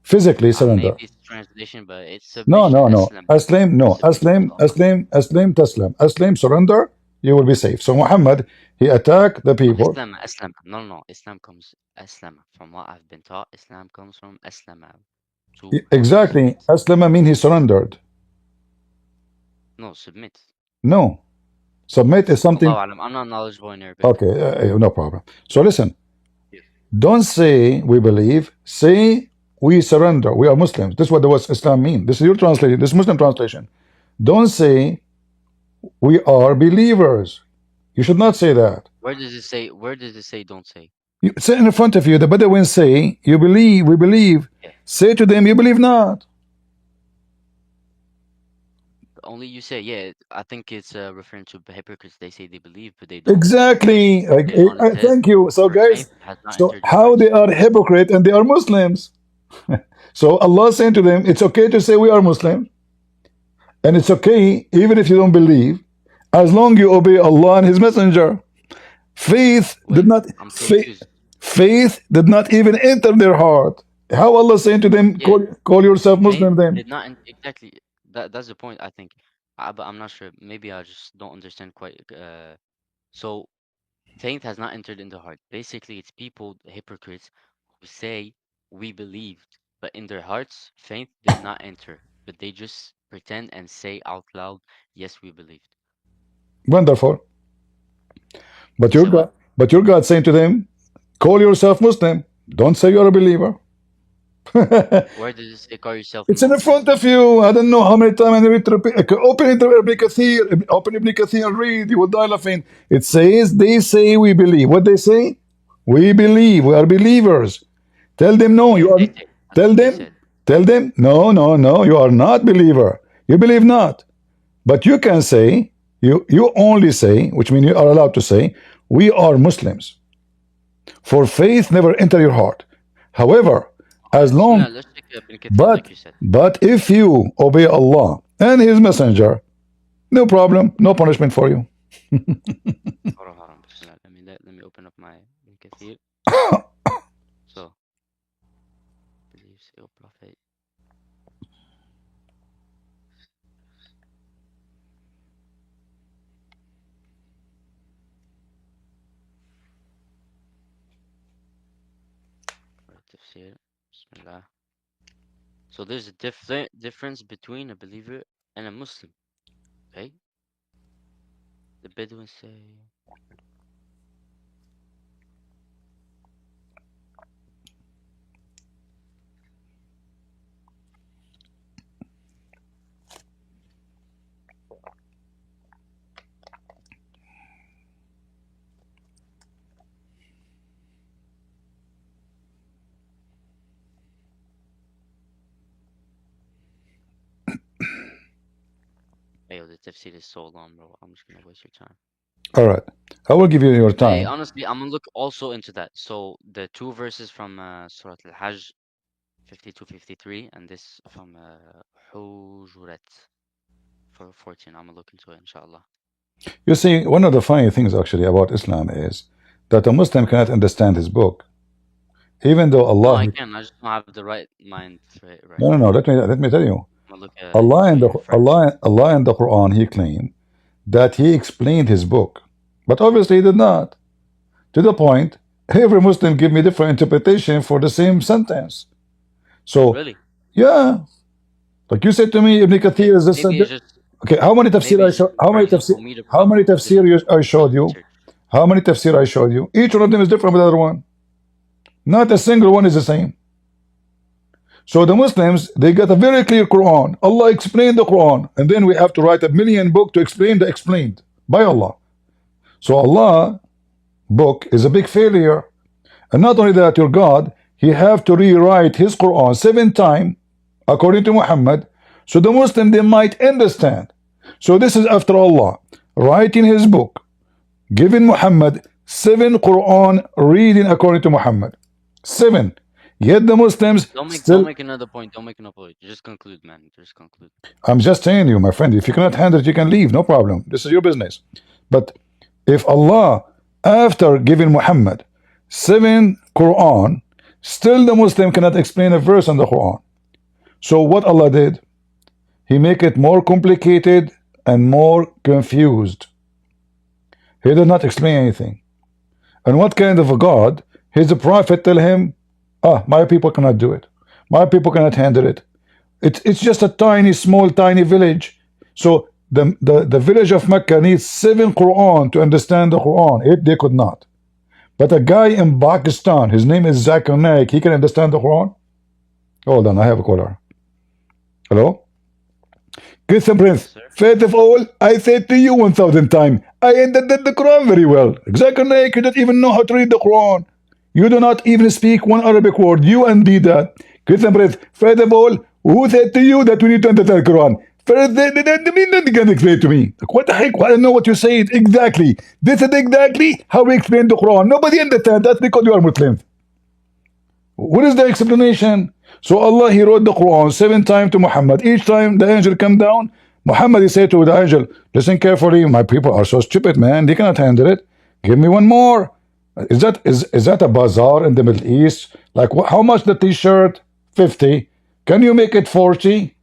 Physically surrender.
maybe it's translation, but it's
No,
submission.
no, no.
Aslam.
Aslam, no.
Submission.
Aslam, taslam. Aslam, surrender, you will be safe. So Muhammad, he attacked the people.
Islam. No. Islam comes Aslam. From what I've been taught, Islam comes from Aslama. To
Exactly.
submit.
Aslama mean he surrendered.
No, submit.
No. Submit is something.
Allahu alam. I'm not knowledgeable in Arabic.
Okay, no problem. So listen.
Yes.
Don't say we believe. Say we surrender. We are Muslims. This is what the word Islam mean. This is your translation. This is Muslim translation. Don't say we are believers. You should not say that.
Where does it say? Where does it say? Don't say.
You say in front of you. The Bedouins say you believe. We believe.
Yeah.
Say to them you believe not.
Only you say, yeah. I think it's referring to hypocrites. They say they believe, but they don't.
Exactly. Thank you. So
Your
guys,
faith has not
so
entered your
how
hearts.
they are hypocrite and they are Muslims. So Allah saying to them, it's okay to say we are Muslim, and it's okay even if you don't believe, as long you obey Allah and His Messenger. Faith did not.
I'm confused.
Faith did not even enter their heart. How Allah saying to them,
Yeah.
call yourself Muslim
Faith
then?
did not exactly. That's the point. I think. But I'm not sure. Maybe I just don't understand quite. So faith has not entered in the heart. Basically, it's people, hypocrites, who say we believed, but in their hearts, faith did not enter. But they just pretend and say out loud, "Yes, we believed."
Wonderful. But
You said what?
your God saying to them, call yourself Muslim. Don't say you're a believer.
Where does it say call yourself
It's in
Muslim?
front of you. I don't know how many times I need to repeat. Open it, Ibn Kathir. Open Ibn Kathir and read. You will die laughing. It says, they say we believe. What they say? We believe. We are believers. Tell them no.
Yeah,
You are.
they say. That's
Tell
what they
them.
said.
Tell them no, no, no. You are not believer. You believe not. But you can say. You only say, which means you are allowed to say, we are Muslims. For faith never enter your heart. However, as long
Let's check Ibn Kathir, like you said.
but if you obey Allah and His Messenger, no problem, no punishment for you.
Hold on. Bismillah. Let me open up my Ibn Kathir. So, believes, O Prophet. Tafsir. Bismillah. So there's a difference between a believer and a Muslim. Okay? The Bedouins say, hey, yo, the tafsir is so long, bro. I'm just gonna waste your time.
All right, I will give you your
Hey,
time.
honestly, I'm gonna look also into that. So the two verses from Surah Al-Hajj 52, 53, and this from Hujurat for 14. I'm gonna look into it, inshallah.
You see, one of the funny things actually about Islam is that a Muslim cannot understand his book, even though
No,
Allah.
I can. I just don't have the right mind right
No, no,
now.
no. Let me tell you.
I'm gonna look
Allah
into
in
it
the
here first.
Allah in the Quran, He claimed that He explained His book, but obviously He did not. To the point, every Muslim give me different interpretation for the same sentence. So,
Really?
yeah, like you said to me, Ibn Kathir is this.
Maybe it's just
Okay, how many tafsir
maybe
I
it's just
show? How many
important
tafsir?
for me to
How many
just
tafsir I
do
showed
the
you?
research.
How many tafsir I showed you? Each one of them is different with the other one. Not a single one is the same. So the Muslims, they got a very clear Quran. Allah explained the Quran, and then we have to write a million book to explain the explained by Allah. So Allah book is a big failure. And not only that, your God, He have to rewrite His Quran 7 times according to Muhammad, so the Muslim they might understand. So this is after Allah writing His book, giving Muhammad 7 Quran reading according to Muhammad, 7. Yet the Muslims
Don't
still.
make another point. Don't make another point. Just conclude, man. Just conclude.
I'm just saying you, my friend, if you cannot handle it, you can leave, no problem. This is your business. But if Allah, after giving Muhammad 7 Quran, still the Muslim cannot explain a verse in the Quran. So what Allah did, He make it more complicated and more confused. He did not explain anything. And what kind of a God, His prophet tell him, my people cannot do it. My people cannot handle it. It's just a tiny, small, tiny village. So the village of Mecca needs 7 Quran to understand the Quran. They could not. But a guy in Pakistan, his name is Zakir Naik, he can understand the Quran? Hold on, I have a caller. Hello? Christian
Yes,
Prince,
sir.
first of all, I said to you 1,000 times, I understood the Quran very well. Zakir Naik, you don't even know how to read the Quran. You do not even speak one Arabic word. You indeed that. Christian Prince, first of all, who said to you that we need to understand the Quran? First, they can explain to me. Like, what the heck? I don't know what you said exactly. This is exactly how we explain the Quran. Nobody understands. That's because you are Muslims. What is the explanation? So Allah, He wrote the Quran 7 times to Muhammad. Each time the angel come down, Muhammad, he said to the angel, listen carefully, my people are so stupid, man. They cannot handle it. Give me one more. Is that a bazaar in the Middle East? Like, how much the t-shirt? 50. Can you make it 40?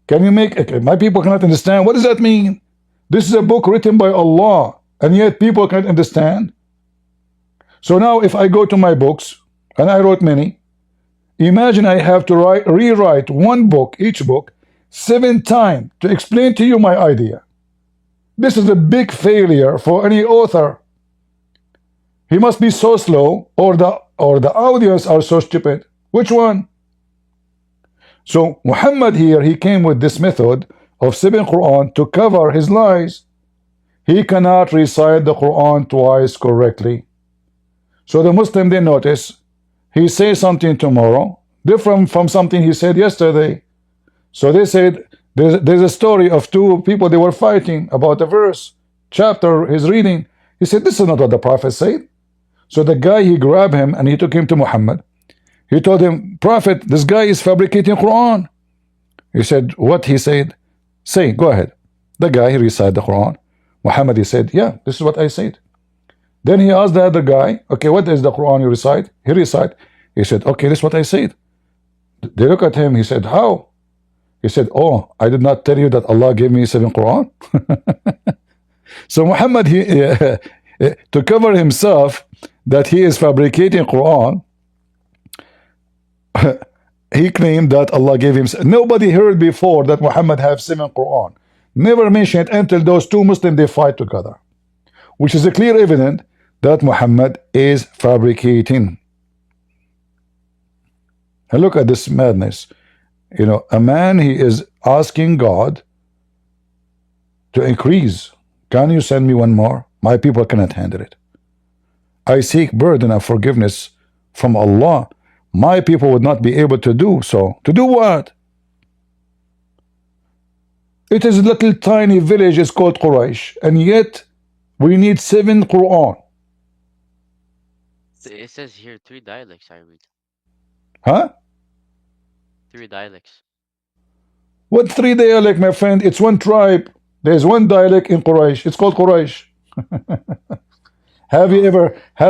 Can you make it? My people cannot understand. What does that mean? This is a book written by Allah, and yet people can't understand. So now if I go to my books, and I wrote many, imagine I have to rewrite one book, each book, 7 times to explain to you my idea. This is a big failure for any author. He must be so slow, or the audience are so stupid. Which one? So Muhammad here, he came with this method of 7 Quran to cover his lies. He cannot recite the Quran twice correctly. So the Muslim, they notice he says something tomorrow different from something he said yesterday. So they said there's a story of 2 people, they were fighting about a verse, chapter he's reading. He said, this is not what the Prophet said. So the guy, he grabbed him and he took him to Muhammad. He told him, Prophet, this guy is fabricating Quran. He said, what he said? Say, go ahead. The guy, he recited the Quran. Muhammad, he said, yeah, this is what I said. Then he asked the other guy, okay, what is the Quran you recite? He recite. He said, okay, this is what I said. They look at him. He said, how? He said, oh, I did not tell you that Allah gave me 7 Quran. So Muhammad, he, to cover himself that he is fabricating Quran, He claimed that Allah gave him. Nobody heard before that Muhammad have 7 Quran. Never mentioned until those two Muslims they fight together, which is a clear evidence that Muhammad is fabricating. And look at this madness. You know, a man, he is asking God to increase. Can you send me one more? My people cannot handle it. I seek burden of forgiveness from Allah. My people would not be able to do so. To do what? It is a little tiny village, it's called Quraysh, and yet we need 7 Quran.
It says here 3 dialects. I read
Huh?
3 dialects.
What 3 dialect, my friend? It's one tribe. There's one dialect in Quraysh. It's called Quraysh. Have you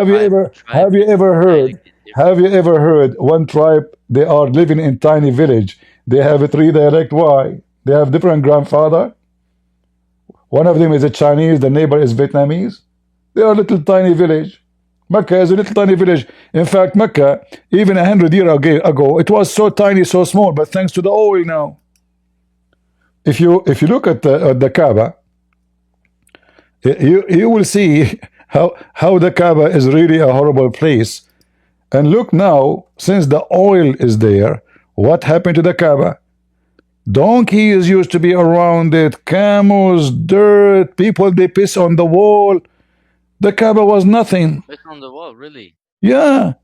No,
ever
tribe
heard
dialect is different.
one tribe, they are living in tiny village. They have a 3 dialect. Why? They have different grandfather. One of them is a Chinese, the neighbor is Vietnamese. They are a little tiny village. Mecca is a little tiny village. In fact, Mecca, even 100 years ago, it was so tiny, so small, but thanks to the oil now. If you look at the Kaaba, you will see how the Kaaba is really a horrible place. And look now, since the oil is there, what happened to the Kaaba? Donkeys used to be around it, camels, dirt, people they piss on the wall. The Kaaba was nothing.
It's on the wall, really.
Yeah,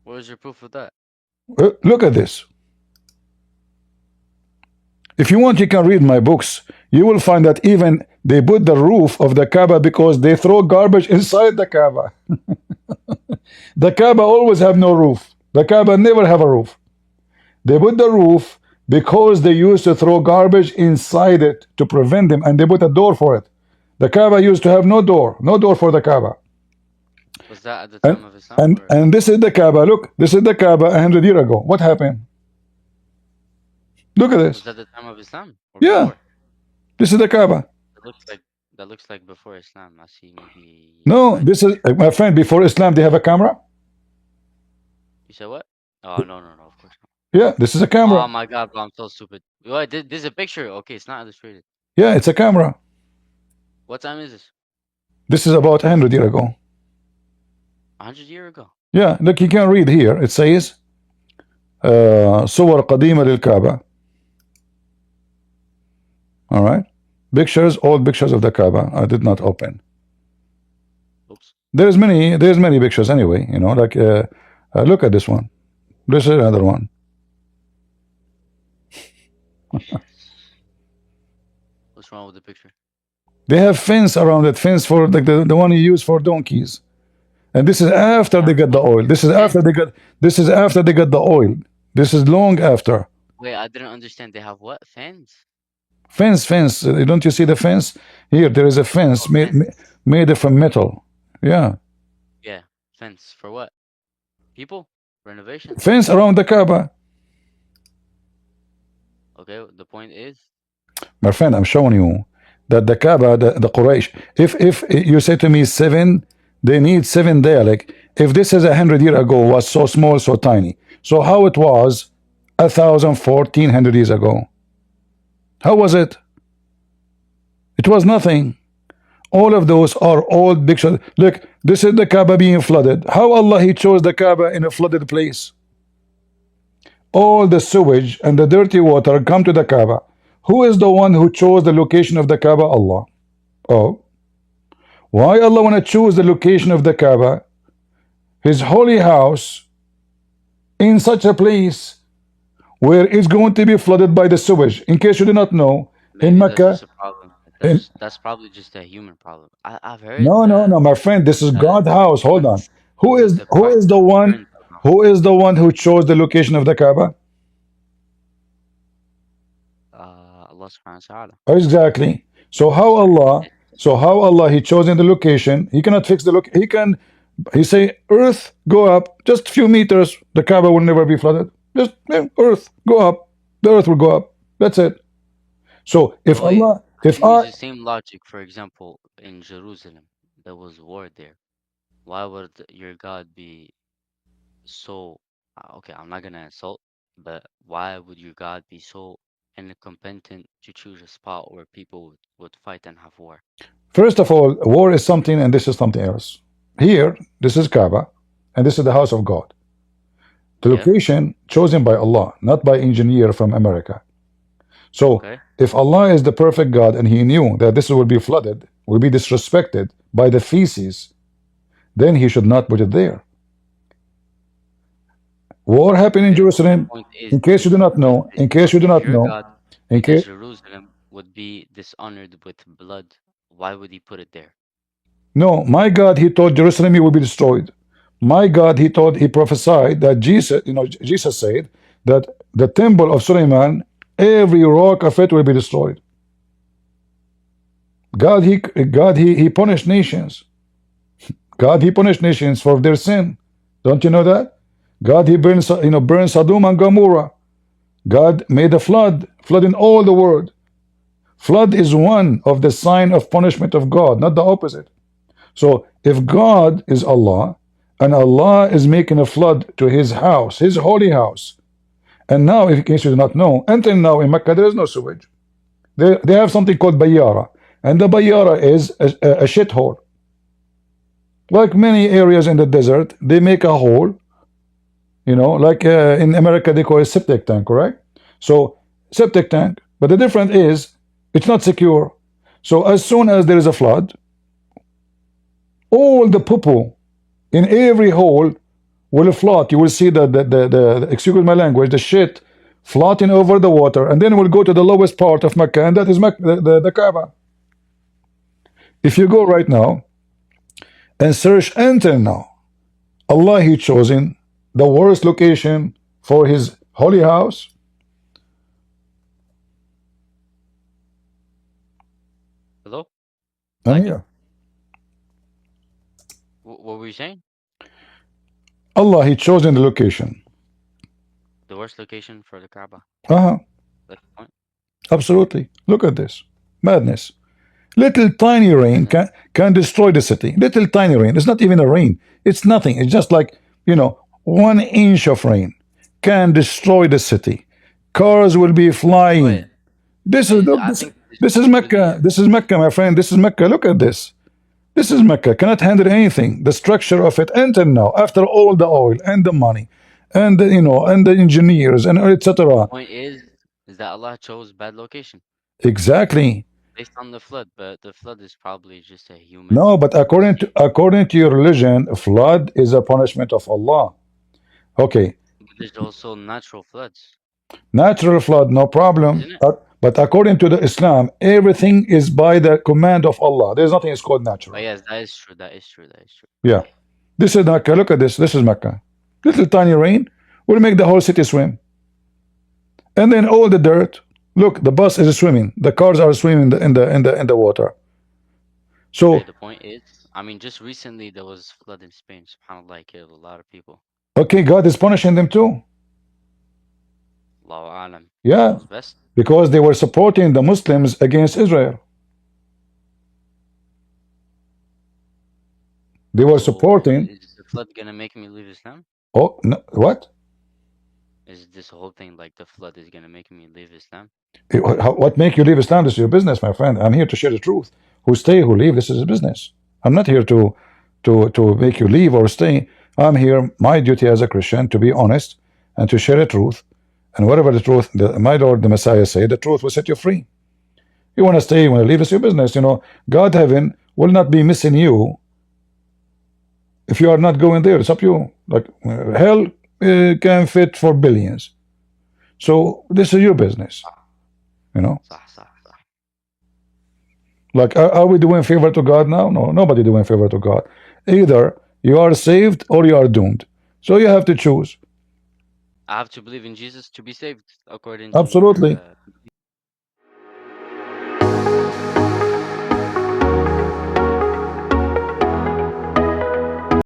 Where's your proof of that?
look at this. If you want, you can read my books. You will find that even they put the roof of the Kaaba because they throw garbage inside the Kaaba. The Kaaba always have no roof. The Kaaba never have a roof. They put the roof because they used to throw garbage inside it to prevent them, and they put a door for it. The Kaaba used to have no door for the Kaaba.
Was that at the
And
time of Islam? Or
and this is the Kaaba. Look, this is the Kaaba 100 years ago. What happened? Look at
was
this.
that the time of Islam or
Yeah,
before?
this is the Kaaba.
That looks like before Islam. I see maybe
No,
behind
this
it.
is my friend. Before Islam, they have a camera.
You said what? Oh no, of course not.
Yeah, this is a camera.
Oh my god, bro, I'm so stupid. What? This is a picture. Okay, it's not illustrated.
Yeah, it's a camera.
What time is this?
This is about 100 years ago.
100 years ago.
Yeah, look, you can read here. It says, صور قديمة للكعبة. All right, pictures, old pictures of the Kaaba. I did not open.
Oops.
There's many pictures anyway. You know, like look at this one. This is another one.
What's wrong with the picture?
They have fence around it, fence for like the one you use for donkeys. And this is after they get the oil. This is after they get the oil. This is long after.
Wait, I didn't understand. They have what? Fans?
Fence. Don't you see the fence? Here, there is a fence
Oh, fence.
made from metal. Yeah.
Yeah, fence for what? People? Renovation?
Fence around the Kaaba.
Okay, the point is.
My friend, I'm showing you that the Kaaba, the Quraysh, if you say to me 7, they need 7 dialect. If this is 100 years ago was so small, so tiny, so how it was 1,400 years ago? How was it? It was nothing. All of those are old pictures. Look, this is the Kaaba being flooded. How Allah He chose the Kaaba in a flooded place? All the sewage and the dirty water come to the Kaaba. Who is the one who chose the location of the Kaaba? Allah. Oh, why Allah want to choose the location of the Kaaba, His holy house, in such a place where it's going to be flooded by the sewage? In case you do not know, in
Maybe that's
Mecca,
just a problem.
in,
That's probably just a human problem. I've heard
no,
that
my friend, this is God's house. Hold on.
once there was a part that was burned somehow.
Who chose the location of the Kaaba?
Allah subhanahu wa ta'ala.
Exactly. So how Allah He chosen the location? He cannot fix the look. He say Earth go up just a few meters. The Kaaba will never be flooded. Just Earth go up. The Earth will go up. That's it. So if
Wait,
Allah,
could
if
you use
I
the same logic, for example, in Jerusalem, there was war there. Why would your God be so okay, I'm not gonna insult, But why would your God be so incompetent to choose a spot where people would fight and have war?
First of all, war is something, and this is something else. Here, this is Kaaba, and this is the house of God. The
Yeah,
location chosen by Allah, not by engineer from America. So,
okay.
if Allah is the perfect God and He knew that this will be flooded, will be disrespected by the feces, then He should not put it there. War happened in
Okay, but the
Jerusalem.
point is,
In case you do not know, in case you do
if
not
your
know,
God
in
knew that
case
Jerusalem would be dishonored with blood, why would he put it there?
no, my God, He told Jerusalem will be destroyed. My God, He prophesied that Jesus, Jesus said that the temple of Suleiman, every rock of it will be destroyed. God, He punished nations. God, He punished nations for their sin. Don't you know that? God, He burned Sodom and Gomorrah. God made a flood in all the world. Flood is one of the sign of punishment of God, not the opposite. So if God is Allah, and Allah is making a flood to His house, His holy house, and now, in case you do not know, until now in Mecca there is no sewage. They have something called Bayyara, and the Bayyara is a shithole. Like many areas in the desert, they make a hole, like in America they call it septic tank, correct? So septic tank, but the difference is it's not secure. So as soon as there is a flood, all the poo in every hole will float. You will see the excuse my language, the shit floating over the water, and then it will go to the lowest part of Mecca, and that is Mecca, the Kaaba. If you go right now and search enter now, Allah He chosen the worst location for His holy house.
Hello?
I'm
Like,
here.
what were you saying?
Allah He chosen the location.
The worst location for the Kaaba.
Uh-huh.
That's the point.
Absolutely. Look at this. Madness. Little tiny rain
Madness.
can destroy the city. Little tiny rain. It's not even a rain. It's nothing. It's just like, 1 inch of rain can destroy the city. Cars will be flying.
But
This is
I
this,
think this
this is Mecca.
really,
This is Mecca, my friend. This is Mecca. Look at this. This is Mecca. Cannot handle anything. The structure of it. Until now, after all the oil and the money, and and the engineers and etc.
point is that Allah chose bad location
Exactly.
based on the flood, but the flood is probably just a human
No, but according to
mistake.
according to your religion, flood is a punishment of Allah. Okay,
But there's also natural floods,
natural flood, no problem.
isn't it?
But according to the Islam, everything is by the command of Allah. There's nothing is called
But
natural.
yes, that is true. That is true. That is true.
Yeah, this is Mecca. Look at this. This is Mecca. Little tiny rain will make the whole city swim, and then all the dirt. Look, the bus is swimming. The cars are swimming in the water.
Okay,
So
the point is, I mean, just recently there was flood in Spain. SubhanAllah, it killed a lot of people.
okay, God is punishing them too.
Allahu Alam. He
Yeah,
knows best.
because they were supporting the Muslims against Israel. They were
So
supporting.
is the flood gonna make me leave Islam?
Oh, no, what?
Is this whole thing like the flood is gonna make me leave Islam?
What make you leave Islam? This is your business, my friend. I'm here to share the truth. Who stay, who leave, this is his business. I'm not here to make you leave or stay. I'm here, my duty as a Christian, to be honest and to share the truth. And whatever the truth, my Lord, the Messiah say, the truth will set you free. You want to stay, you want to leave, it's your business. God, heaven will not be missing you if you are not going there. It's up to you. Like hell can fit for billions. So this is your business.
Sah, sah, sah.
Like, are we doing favor to God now? No, nobody doing favor to God. Either you are saved or you are doomed. So you have to choose.
I have to believe in Jesus to be saved, according to
Absolutely.
your